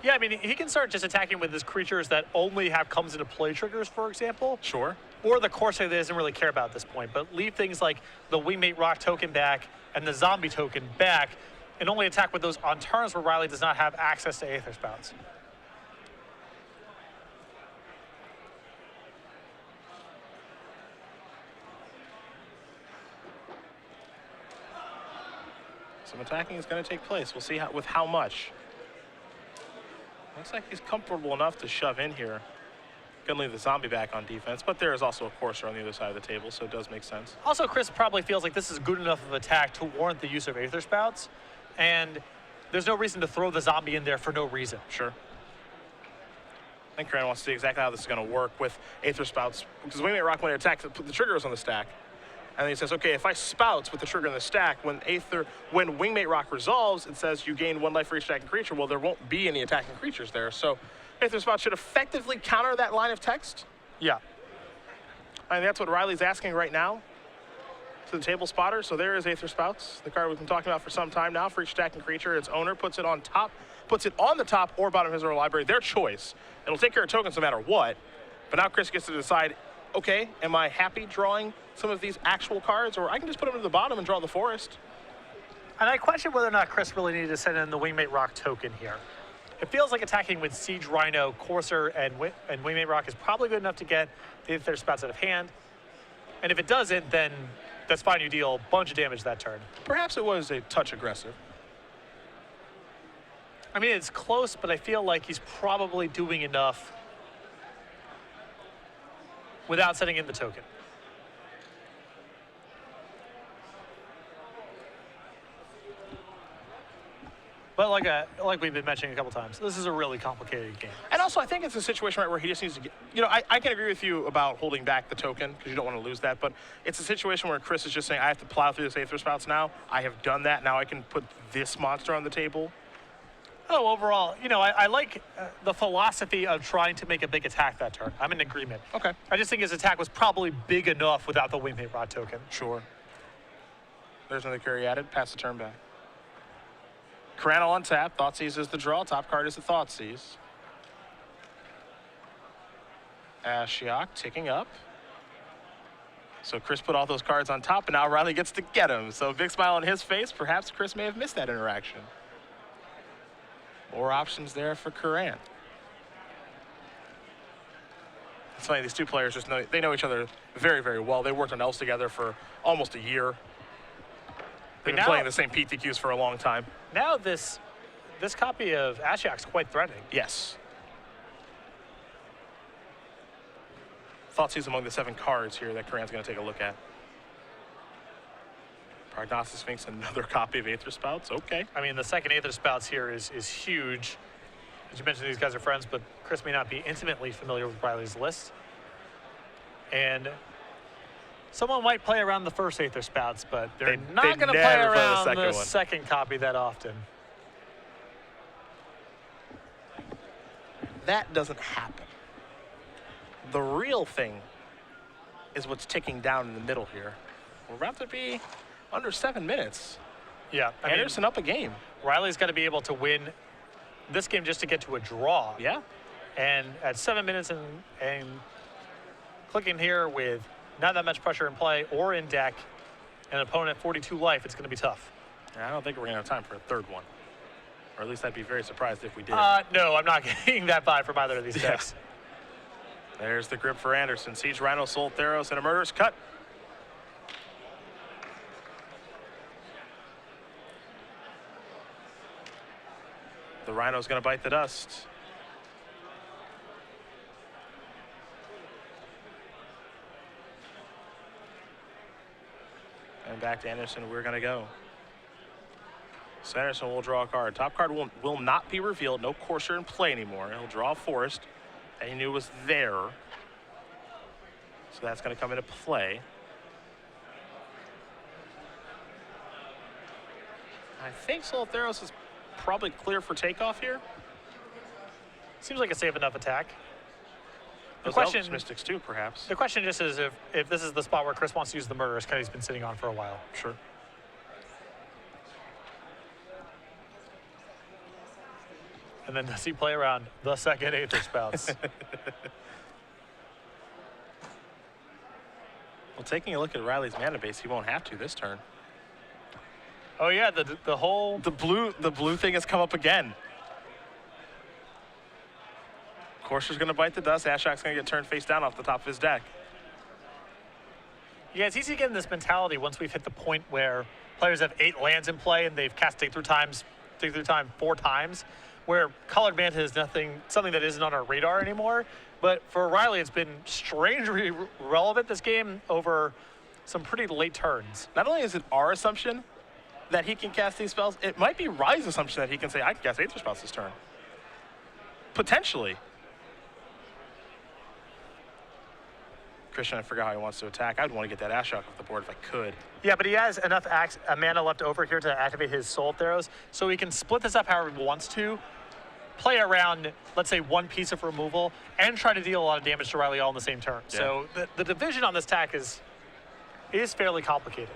Yeah, I mean, he can start just attacking with his creatures that only have comes into play triggers, for example. Sure. Or the Corsair that doesn't really care about at this point, but leave things like the Wingmate Rock token back and the Zombie token back, and only attack with those on turns where Riley does not have access to Aether Spouts. Some attacking is going to take place. We'll see with how much. Looks like he's comfortable enough to shove in here. Gonna leave the zombie back on defense, but there is also a courser on the other side of the table, so it does make sense. Also, Chris probably feels like this is good enough of attack to warrant the use of Aether Spouts, and there's no reason to throw the zombie in there for no reason. Sure. I think Curran wants to see exactly how this is going to work with Aether Spouts, because Wingmate Rock, when it attacks, the trigger is on the stack. And then he says, okay, if I spouts with the trigger in the stack, when Wingmate Rock resolves, it says you gain 1 life for each attacking creature. Well, there won't be any attacking creatures there. So Aether Spouts should effectively counter that line of text. Yeah. I mean, that's what Riley's asking right now to the table spotter. So there is Aether Spouts, the card we've been talking about for some time now. For each attacking creature, its owner puts it on the top or bottom of his or her library, their choice. It'll take care of tokens no matter what. But now Chris gets to decide, okay, am I happy drawing some of these actual cards, or I can just put them to the bottom and draw the forest? And I question whether or not Chris really needed to send in the Wingmate Rock token here. It feels like attacking with Siege Rhino, Courser, and Wingmate Rock is probably good enough to get the Aether Spouts out of hand. And if it doesn't, then that's fine. You deal a bunch of damage that turn. Perhaps it was a touch aggressive. I mean, it's close, but I feel like he's probably doing enough without sending in the token. But like we've been mentioning a couple times, this is a really complicated game. And also, I think it's a situation right where he just needs to get, I can agree with you about holding back the token because you don't want to lose that, but it's a situation where Chris is just saying, I have to plow through this Aether Spouts now. I have done that. Now I can put this monster on the table. Oh, overall, I like the philosophy of trying to make a big attack that turn. I'm in agreement. Okay. I just think his attack was probably big enough without the Wingmate Rod token. Sure. There's another carry added. Pass the turn back. Curran on tap. Thoughtseize is the draw. Top card is the Thoughtseize. Ashiok ticking up. So Chris put all those cards on top, and now Riley gets to get them. So big smile on his face. Perhaps Chris may have missed that interaction. More options there for Curran. It's funny, these two players just know each other very, very well. They worked on Elves together for almost a year. They've been playing the same PTQs for a long time. Now this copy of Ashiok's quite threatening. Yes. Thoughtseize among the 7 cards here that Curran's going to take a look at. Prognostic Sphinx, another copy of Aether Spouts. Okay. I mean, the second Aether Spouts here is huge. As you mentioned, these guys are friends, but Chris may not be intimately familiar with Riley's list. And someone might play around the first Aether Spouts, but they're not going to play around the second copy that often. That doesn't happen. The real thing is what's ticking down in the middle here. We're about to be under 7 minutes. Yeah. Andersen up a game. Riley's got to be able to win this game just to get to a draw. Yeah. And at 7 minutes and clicking here with not that much pressure in play or in deck, and an opponent at 42 life, it's going to be tough. I don't think we're going to have time for a third one. Or at least I'd be very surprised if we did. No, I'm not getting that vibe from either of these decks. There's the grip for Andersen. Siege Rhino, Soul Theros, and a Murderous Cut. The Rhino's going to bite the dust. And back to Andersen, we're going to go. So Andersen will draw a card. Top card will not be revealed. No Courser in play anymore. He'll draw a forest that he knew was there. So that's going to come into play. I think Soul Theros is probably clear for takeoff here. Seems like a safe enough attack. The Those question, Elvis Mystics too, perhaps. The question just is if this is the spot where Chris wants to use the Murderous Cut he's been sitting on for a while. Sure. And then does he play around the second Aether Spouts? Well, taking a look at Riley's mana base, he won't have to this turn. Oh yeah, the whole the blue thing has come up again. Courser's going to bite the dust. Ashiok's going to get turned face down off the top of his deck. Yeah, it's easy to get in this mentality once we've hit the point where players have 8 lands in play and they've cast Dig Through Time 4 times. where Colored Manta is something that isn't on our radar anymore. But for Riley, it's been strangely relevant this game over some pretty late turns. Not only is it our assumption that he can cast these spells, it might be Rye's assumption that he can say, I can cast Aether Spouts this turn. Potentially. Christian, I forgot how he wants to attack. I'd want to get that Ashiok off the board if I could. Yeah, but he has enough mana left over here to activate his Soul Theros, so he can split this up however he wants to, play around, let's say, one piece of removal, and try to deal a lot of damage to Riley all in the same turn. Yeah. So the division on this attack is fairly complicated.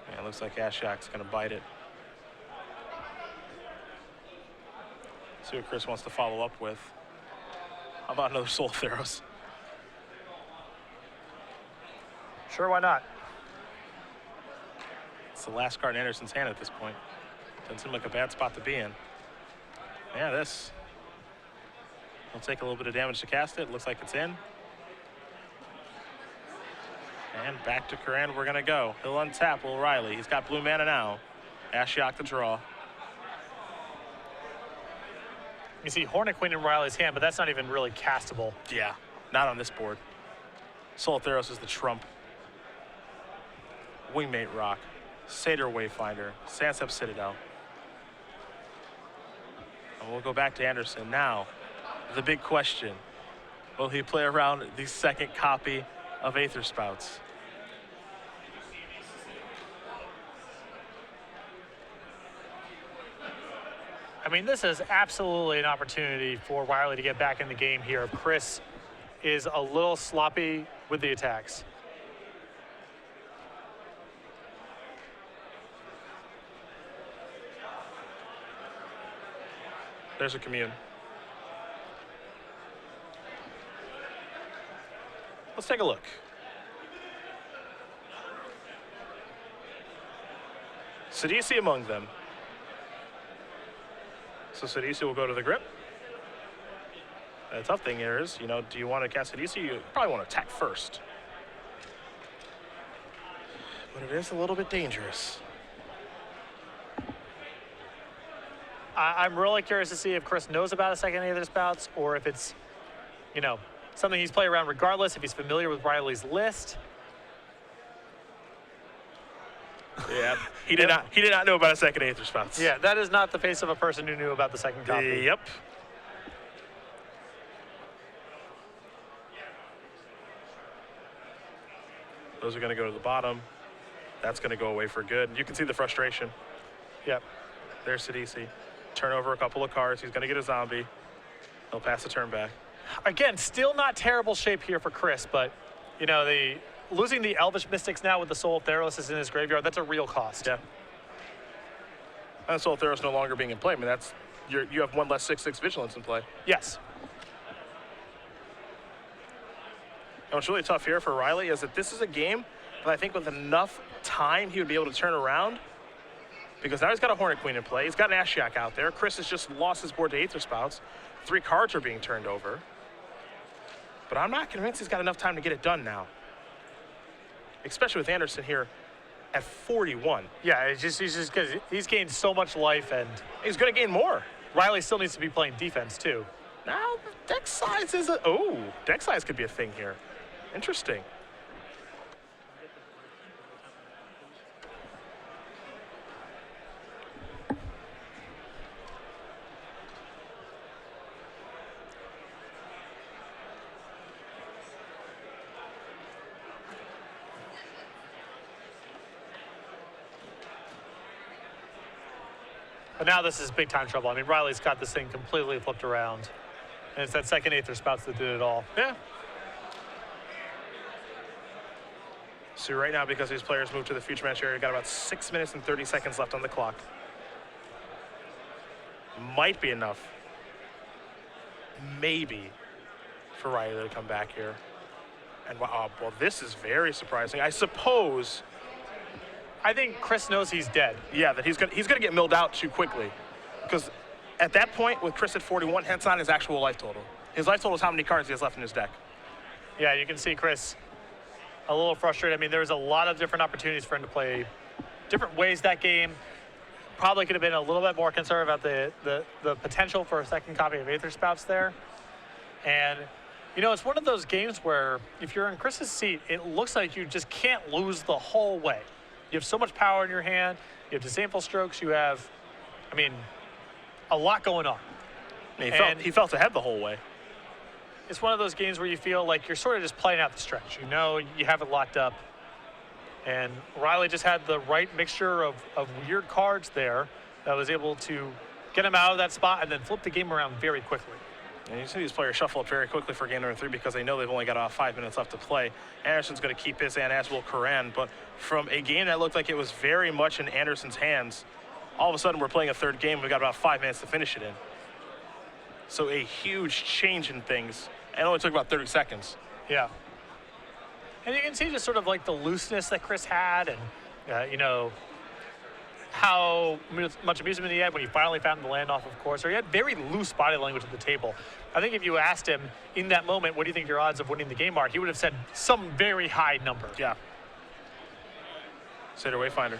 Yeah, it looks like Ashiok's going to bite it. See what Chris wants to follow up with. How about another Soul Theros? Sure, why not? It's the last card in Andersen's hand at this point. Doesn't seem like a bad spot to be in. Yeah, this. He'll take a little bit of damage to cast it. Looks like it's in. And back to Curran we're going to go. He'll untap Will Riley. He's got blue mana now. Ashiok to draw. You see Hornet Queen in Riley's hand, but that's not even really castable. Yeah, not on this board. Soul Theros is the trump. Wingmate Rock, Satyr Wayfinder, Sansep Citadel. And we'll go back to Andersen. Now, the big question. Will he play around the second copy of Aether Spouts? I mean, this is absolutely an opportunity for Riley to get back in the game here. Chris is a little sloppy with the attacks. There's a commune. Let's take a look. Sidisi among them. So Sidisi will go to the grip. The tough thing here is, you know, do you want to cast Sidisi? You probably want to attack first. But it is a little bit dangerous. I'm really curious to see if Chris knows about a second Aether Spouts, or if it's, you know, something he's playing around regardless, if he's familiar with Riley's list. Yeah, he did not know about a second Aether Spouts. Yeah, that is not the face of a person who knew about the second copy. Yep. Those are going to go to the bottom. That's going to go away for good. You can see the frustration. Yep. There's Sidisi. Turn over a couple of cards. He's going to get a zombie. He'll pass the turn back. Again, still not terrible shape here for Chris, but, you know, losing the Elvish Mystics now with the Soul Theros is in his graveyard, that's a real cost. Yeah. And Soul Theros no longer being in play. I mean, you have one less 6/6 Vigilance in play. Yes. And what's really tough here for Riley is that this is a game that I think with enough time he would be able to turn around, because now he's got a Hornet Queen in play. He's got an Ashiok out there. Chris has just lost his board to Aether Spouts. 3 cards are being turned over. But I'm not convinced he's got enough time to get it done now. Especially with Andersen here at 41. Yeah, he's gained so much life, and He's going to gain more. Riley still needs to be playing defense too. Now, deck size is deck size could be a thing here. Interesting. But now this is big time trouble. I mean, Riley's got this thing completely flipped around. And it's that second Aether Spouts that did it all. Yeah. So right now, because these players moved to the future match area, got about 6 minutes and 30 seconds left on the clock. Might be enough, maybe, for Riley to come back here. And wow, well, this is very surprising. I suppose. I think Chris knows he's dead. Yeah, that he's gonna get milled out too quickly, because at that point with Chris at 41, that's not his actual life total. His life total is how many cards he has left in his deck. Yeah, you can see Chris a little frustrated. I mean, there was a lot of different opportunities for him to play different ways that game. Probably could have been a little bit more concerned about the potential for a second copy of Aether Spouts there. And, you know, it's one of those games where if you're in Chris's seat, it looks like you just can't lose the whole way. You have so much power in your hand. You have disdainful strokes. You have, I mean, a lot going on. He felt ahead the whole way. It's one of those games where you feel like you're sort of just playing out the stretch. You know, you have it locked up. And Riley just had the right mixture of weird cards there that was able to get him out of that spot and then flip the game around very quickly. And you see these players shuffle up very quickly for game number 3 because they know they've only got about 5 minutes left to play. Andersen's going to keep his and as will Curran. But from a game that looked like it was very much in Andersen's hands, all of a sudden we're playing a third game. We've got about 5 minutes to finish it in. So a huge change in things. And it only took about 30 seconds. Yeah. And you can see just sort of like the looseness that Chris had and, you know, how much amusement he had when he finally found the land off of course. Or he had very loose body language at the table. I think if you asked him in that moment, what do you think your odds of winning the game are, he would have said some very high number. Yeah. Seder Wayfinder.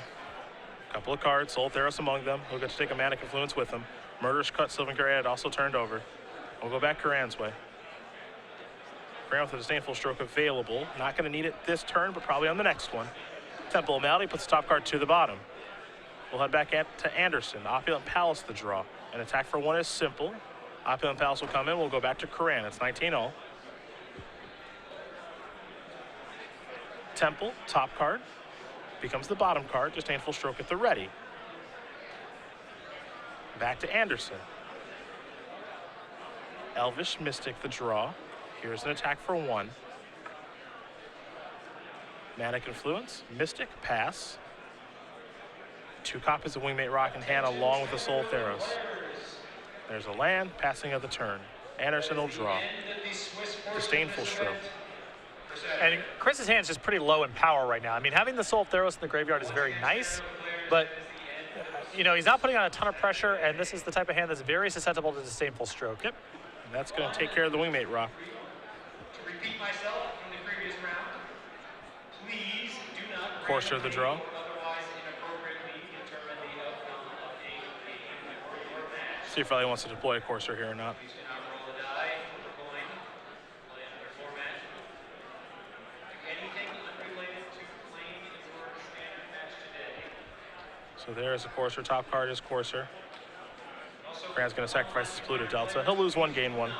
Couple of cards, Soul Theros among them. He'll get to take a Mana Confluence with him. Murderous Cut, Sylvan Garret also turned over. We'll go back Curran's way. Curran with a Disdainful Stroke available. Not going to need it this turn, but probably on the next one. Temple of Malady puts the top card to the bottom. We'll head back to Andersen. Opulent Palace the draw. An attack for 1 is simple. Opulent Palace will come in. We'll go back to Curran. It's 19-0. Temple, top card. Becomes the bottom card. Disdainful Stroke at the ready. Back to Andersen. Elvish Mystic the draw. Here's an attack for 1. Mana Confluence, Mystic, pass. 2 copies of Wingmate Rock in hand along with the Soul Theros. There's a land, passing of the turn. Andersen will draw. Disdainful Stroke. And Chris's hand's just pretty low in power right now. I mean, having the Soul Theros in the graveyard is very nice, but, you know, he's not putting on a ton of pressure, and this is the type of hand that's very susceptible to Disdainful Stroke. Yep, and that's going to take care of the Wingmate Rock. To repeat myself from the previous round, please do not Courser the draw. otherwise inappropriately determine the outcome of a match. See if Riley wants to deploy a Courser here or not. Please do not roll a die, flip a coin, play another format. Anything unrelated to playing in your standard match today. So there's a Courser. Top card is Courser. Grant's going to sacrifice his Pluto Delta. He'll lose 1, gain 1.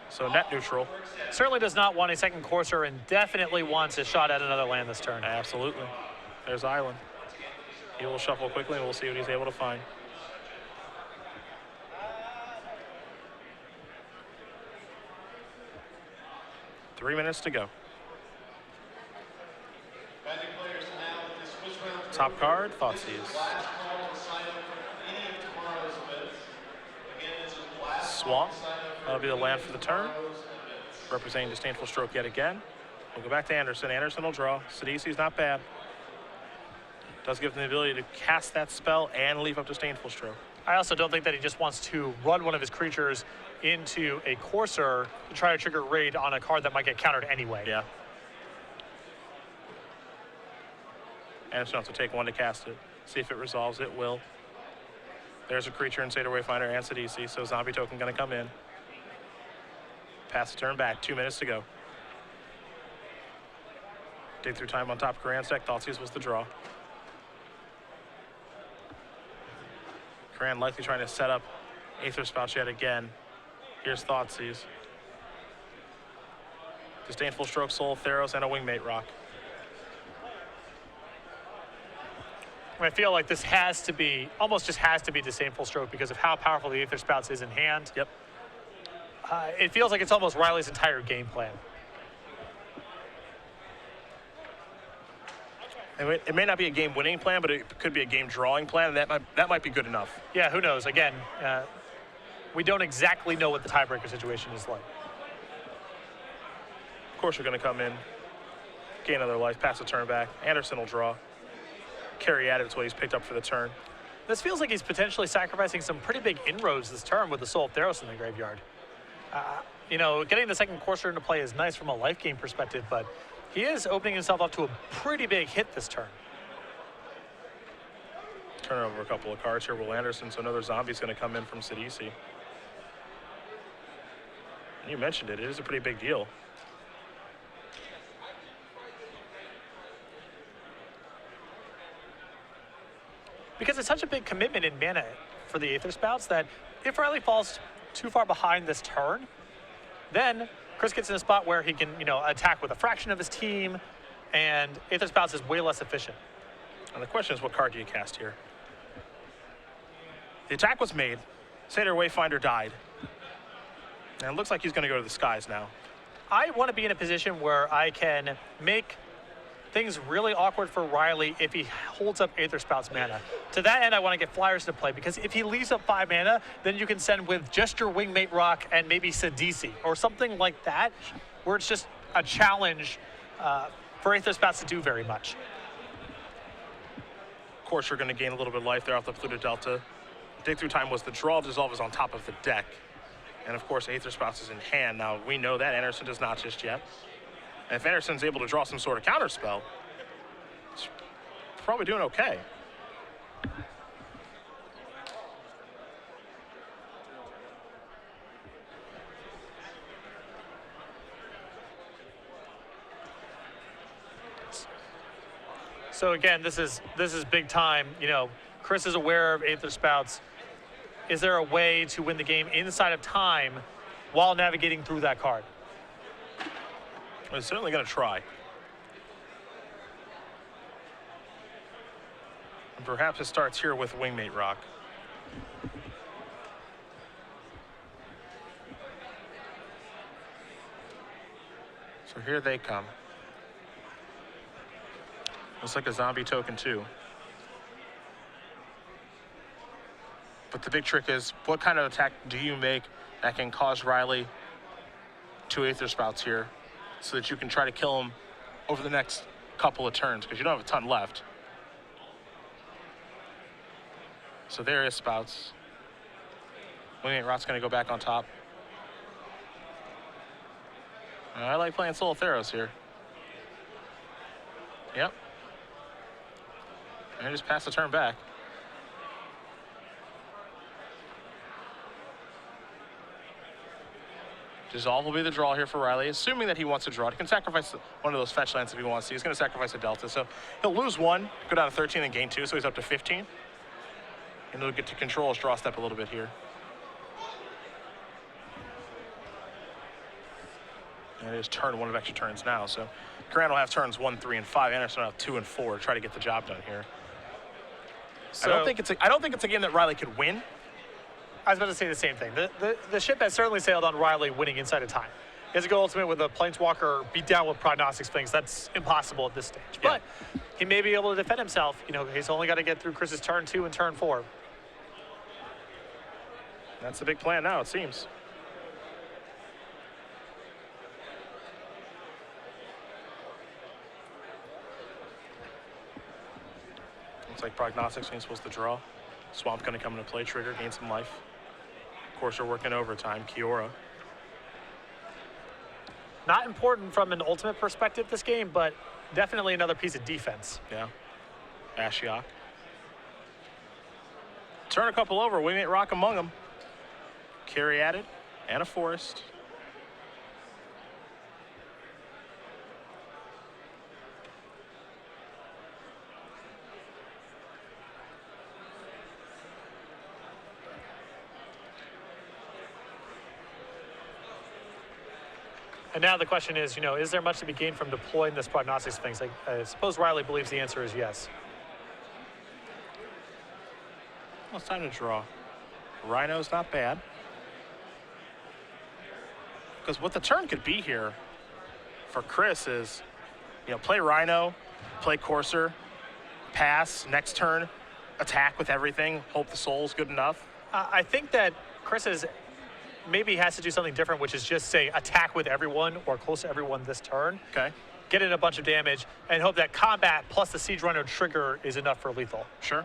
So net neutral. Certainly does not want a second Courser and definitely wants a shot at another land this turn. Absolutely. There's Island. He will shuffle quickly and we'll see what he's able to find. Three minutes to go. Top card, Thoughtseize. Swamp. That'll be the land for the turn. Representing Disdainful Stroke yet again. We'll go back to Andersen. Andersen will draw. Sidici's not bad. Does give him the ability to cast that spell and leave up Disdainful Stroke. I also don't think that he just wants to run one of his creatures into a Courser to try to trigger raid on a card that might get countered anyway. Yeah. Andersen will have to take 1 to cast it. See if it resolves. It will. There's a creature in Seder Wayfinder and Sidisi, so zombie token going to come in. Pass the turn back. 2 minutes to go. Dig through time on top. Curran's deck. Thoughtseize was the draw. Curran likely trying to set up Aether Spouts yet again. Here's Thoughtseize. Disdainful Stroke, Soul Theros, and a Wingmate Rock. I feel like this has to be, almost just has to be Disdainful Stroke because of how powerful the Aether Spouts is in hand. Yep. It feels like it's almost Riley's entire game plan. It may not be a game-winning plan, but it could be a game-drawing plan, and that might be good enough. Yeah, who knows? Again, we don't exactly know what the tiebreaker situation is like. Of course, you're going to come in, gain another life, pass the turn back. Andersen will draw. Carry at it is what he's picked up for the turn. This feels like he's potentially sacrificing some pretty big inroads this turn with the Soul Theros in the graveyard. You know, getting the second Courser into play is nice from a life game perspective, but he is opening himself up to a pretty big hit this turn. Turn over a couple of cards here. Will Andersen, so another zombie's going to come in from Sidisi. You mentioned it. It is a pretty big deal. Because it's such a big commitment in mana for the Aether Spouts that if Riley falls too far behind this turn, then Chris gets in a spot where he can, attack with a fraction of his team, and Aether Spouts is way less efficient. And the question is, what card do you cast here? The attack was made. Satyr Wayfinder died. And it looks like he's going to go to the skies now. I want to be in a position where I can make things really awkward for Riley if he holds up Aether Spout's mana. To that end, I want to get Flyers to play, because if he leaves up 5 mana, then you can send with just your Wingmate Rock and maybe Sidisi or something like that, where it's just a challenge for Aether Spouts to do very much. Of course, you're going to gain a little bit of life there off the Pluto Delta. Dig Through Time was the draw. Dissolve is on top of the deck. And of course, Aether Spouts is in hand. Now, we know that Andersen does not just yet. And if Andersen's able to draw some sort of counter spell, it's probably doing okay. So again, this is big time. Chris is aware of Aether Spouts. Is there a way to win the game inside of time while navigating through that card? He's certainly going to try. And perhaps it starts here with Wingmate Rock. So here they come. Looks like a zombie token too. But the big trick is, what kind of attack do you make that can cause Riley to Aether Spouts here, so that you can try to kill him over the next couple of turns, because you don't have a ton left. So there is Spouts. Wingmate Rock's going to go back on top. I like playing Soul Theros here. Yep. And just pass the turn back. Dissolve will be the draw here for Riley, assuming that he wants to draw. He can sacrifice one of those fetch lands if he wants to. He's going to sacrifice a Delta, so he'll lose 1, go down to 13 and gain 2, so he's up to 15. And he'll get to control his draw step a little bit here. And it is turn 1 of extra turns now, so Curran will have turns 1, 3, and 5. Andersen will have 2 and 4 to try to get the job done here. So, I don't think it's a game that Riley could win. I was about to say the same thing. The ship has certainly sailed on Riley winning inside of time. He has to go ultimate with a Planeswalker beat down with Prognostic Sphinx. That's impossible at this stage. Yeah. But he may be able to defend himself. He's only got to get through Chris's turn 2 and turn 4. That's the big plan now, it seems. Looks like Prognostic Sphinx was the draw. Swamp's going to come into play, trigger, gain some life. Of course, we're working overtime. Kiora. Not important from an ultimate perspective this game, but definitely another piece of defense. Yeah. Ashiok. Turn a couple over. Wingmate Rock among them. Carry added. And a forest. And now the question is, is there much to be gained from deploying this Prognostic Sphinx? I suppose Riley believes the answer is yes. Well, it's time to draw. Rhino's not bad. Because what the turn could be here for Chris is, play Rhino, play Courser, pass, next turn, attack with everything, hope the soul's good enough. I think that Chris maybe has to do something different, which is just say attack with everyone or close to everyone this turn. Okay. Get in a bunch of damage and hope that combat plus the Siege Runner trigger is enough for lethal. Sure.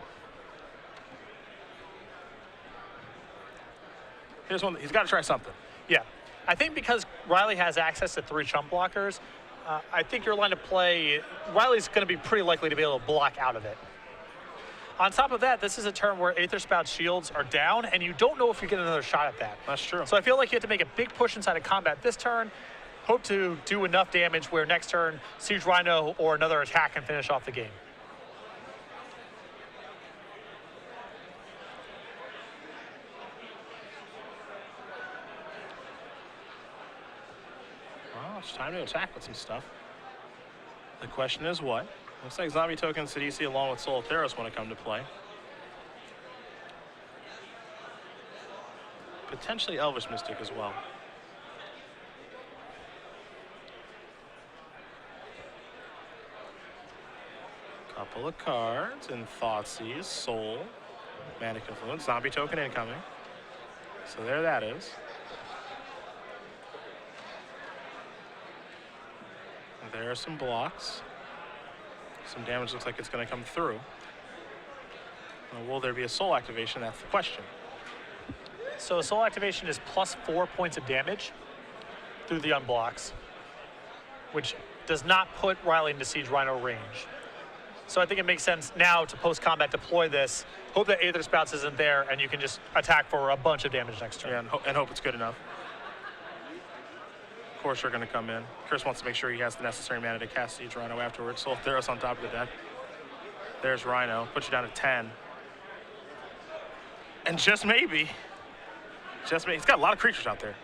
Here's one. He's got to try something. Yeah. I think because Riley has access to 3 chump blockers, I think your line of play, Riley's going to be pretty likely to be able to block out of it. On top of that, this is a turn where Aether Spout's shields are down, and you don't know if you get another shot at that. That's true. So I feel like you have to make a big push inside of combat this turn, hope to do enough damage where next turn, Siege Rhino or another attack can finish off the game. Well, it's time to attack with some stuff. The question is what? Looks like Zombie Token, Sidisi, along with Soul of Theros want to come to play. Potentially Elvish Mystic as well. Couple of cards and Thoughtseize, Soul, Manic Influence, Zombie Token incoming. So there that is. And there are some blocks. Some damage looks like it's going to come through. Now, will there be a Soul activation? That's the question. So a Soul activation is plus 4 points of damage through the unblocks, which does not put Riley into Siege Rhino range. So I think it makes sense now to post-combat deploy this, hope that Aether Spouts isn't there, and you can just attack for a bunch of damage next turn. Yeah, and hope it's good enough. Of course, we're going to come in. Chris wants to make sure he has the necessary mana to cast Siege Rhino afterwards. Soul of Theros on top of the deck. There's Rhino. Puts you down to 10. And just maybe, he's got a lot of creatures out there.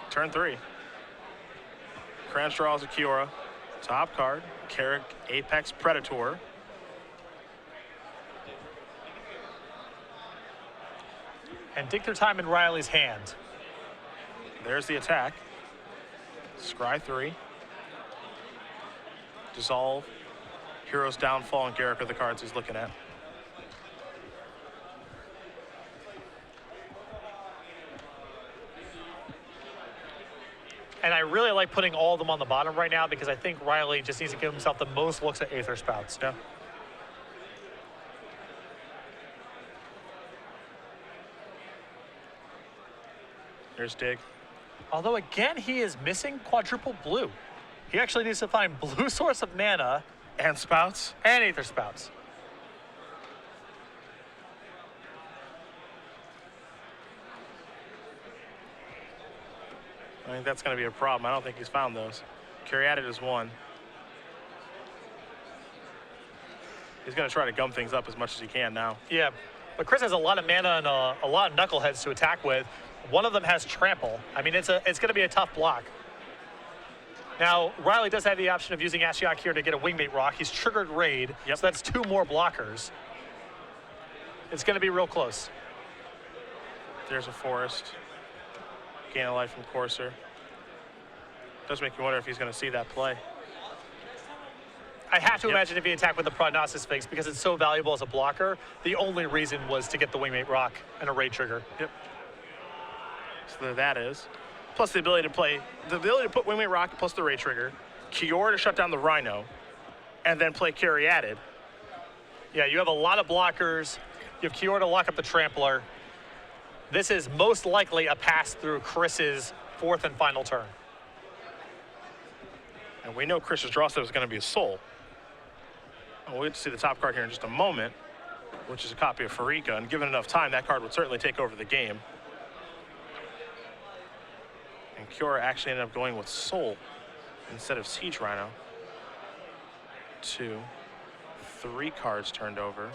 Turn 3. Curran draws a Kiora. Top card, Carrick, Apex Predator. And dig through time in Riley's hand. There's the attack. Scry 3. Dissolve. Hero's Downfall and Garrick are the cards he's looking at. And I really like putting all of them on the bottom right now because I think Riley just needs to give himself the most looks at Aether Spouts. Yeah. Here's Dig. Although, again, he is missing quadruple blue. He actually needs to find blue source of mana And Spouts. and Aether Spouts. I think that's going to be a problem. I don't think he's found those. Caryatid is 1. He's going to try to gum things up as much as he can now. Yeah, but Chris has a lot of mana and a lot of knuckleheads to attack with. One of them has trample. I mean, it's going to be a tough block. Now, Riley does have the option of using Ashiok here to get a Wingmate Rock. He's triggered Raid, Yep. so that's 2 more blockers. It's going to be real close. There's a Forest. Gain a life from Courser. Does make you wonder if he's going to see that play. I have to Yep. imagine if he attacked with the Prognosis Sphinx, because it's so valuable as a blocker, the only reason was to get the Wingmate Rock and a Raid trigger. Yep. So there that is. Plus the ability to put Wingmate Rock plus the Ray Trigger, Kiora to shut down the Rhino, and then play Caryatid. Yeah, you have a lot of blockers. You have Kiora to lock up the Trampler. This is most likely a pass through Chris's 4th and final turn. And we know Chris's draw step is going to be a Soul. And we'll get to see the top card here in just a moment, which is a copy of Farika. And given enough time, that card would certainly take over the game. And Kiora actually ended up going with Soul instead of Siege Rhino. 2, 3 cards turned over.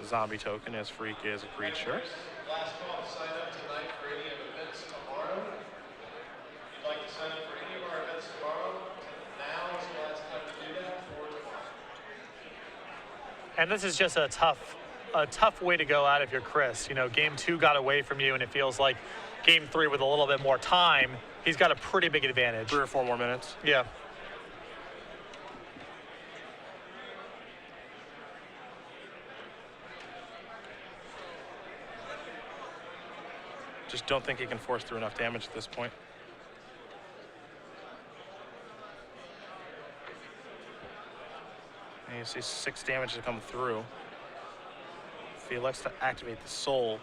Zombie Token as Farika is a creature. Last call to sign up tonight for any of events tomorrow. If you'd like to sign up for any of our events tomorrow, now is the last time to do that for tomorrow. And this is just a tough way to go out if you're Chris. You know, game 2 got away from you, and it feels like game 3 with a little bit more time, he's got a pretty big advantage. 3 or 4 more minutes. Yeah. Just don't think he can force through enough damage at this point. And you see 6 damage to come through. If he elects to activate the Soul,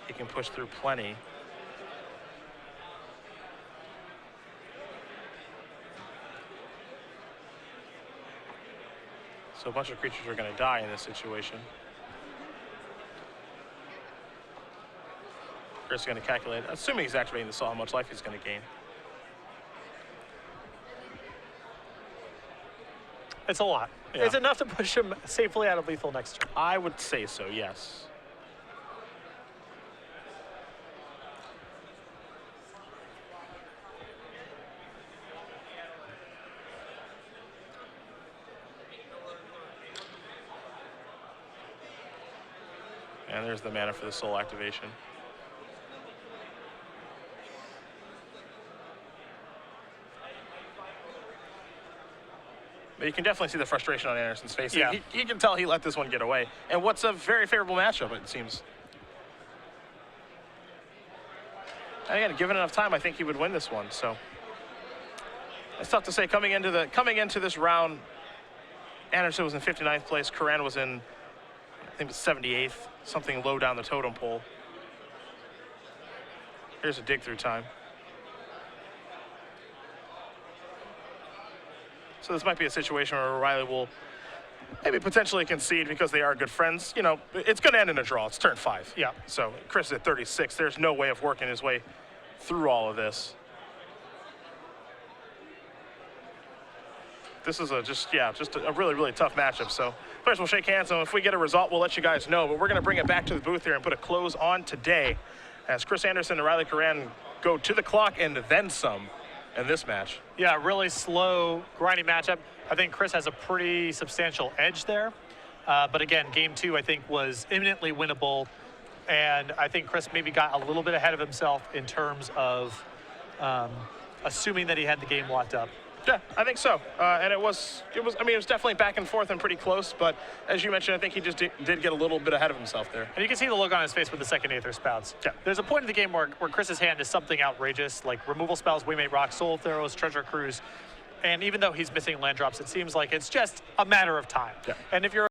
he can push through plenty. So a bunch of creatures are going to die in this situation. Chris is going to calculate, assuming he's activating the saw, how much life he's going to gain. It's a lot. Yeah. It's enough to push him safely out of lethal next turn. I would say so, yes. And there's the mana for the soul activation. But you can definitely see the frustration on Andersen's face. Yeah. He can tell he let this one get away. And what's a very favorable matchup, it seems. And again, given enough time, I think he would win this one. So it's tough to say. Coming into this round, Andersen was in 59th place. Curran was in, I think, it was 78th, something low down the totem pole. Here's a dig through time. So this might be a situation where Riley will maybe potentially concede because they are good friends. You know, it's going to end in a draw. It's turn 5. Yeah. So Chris is at 36. There's no way of working his way through all of this. This is just a really, really tough matchup. So first we'll shake hands, and if we get a result, we'll let you guys know. But we're going to bring it back to the booth here and put a close on today as Chris Andersen and Riley Curran go to the clock and then some in this match. Yeah, really slow, grinding matchup. I think Chris has a pretty substantial edge there. But again, game 2, I think, was imminently winnable. And I think Chris maybe got a little bit ahead of himself in terms of assuming that he had the game locked up. Yeah, I think so. And it was definitely back and forth and pretty close. But as you mentioned, I think he just did get a little bit ahead of himself there. And you can see the look on his face with the second Aether spouts. Yeah. There's a point in the game where Chris's hand is something outrageous, like removal spells, Waymate Rock, Soul Theros, Treasure Cruise. And even though he's missing land drops, it seems like it's just a matter of time. Yeah. And if you're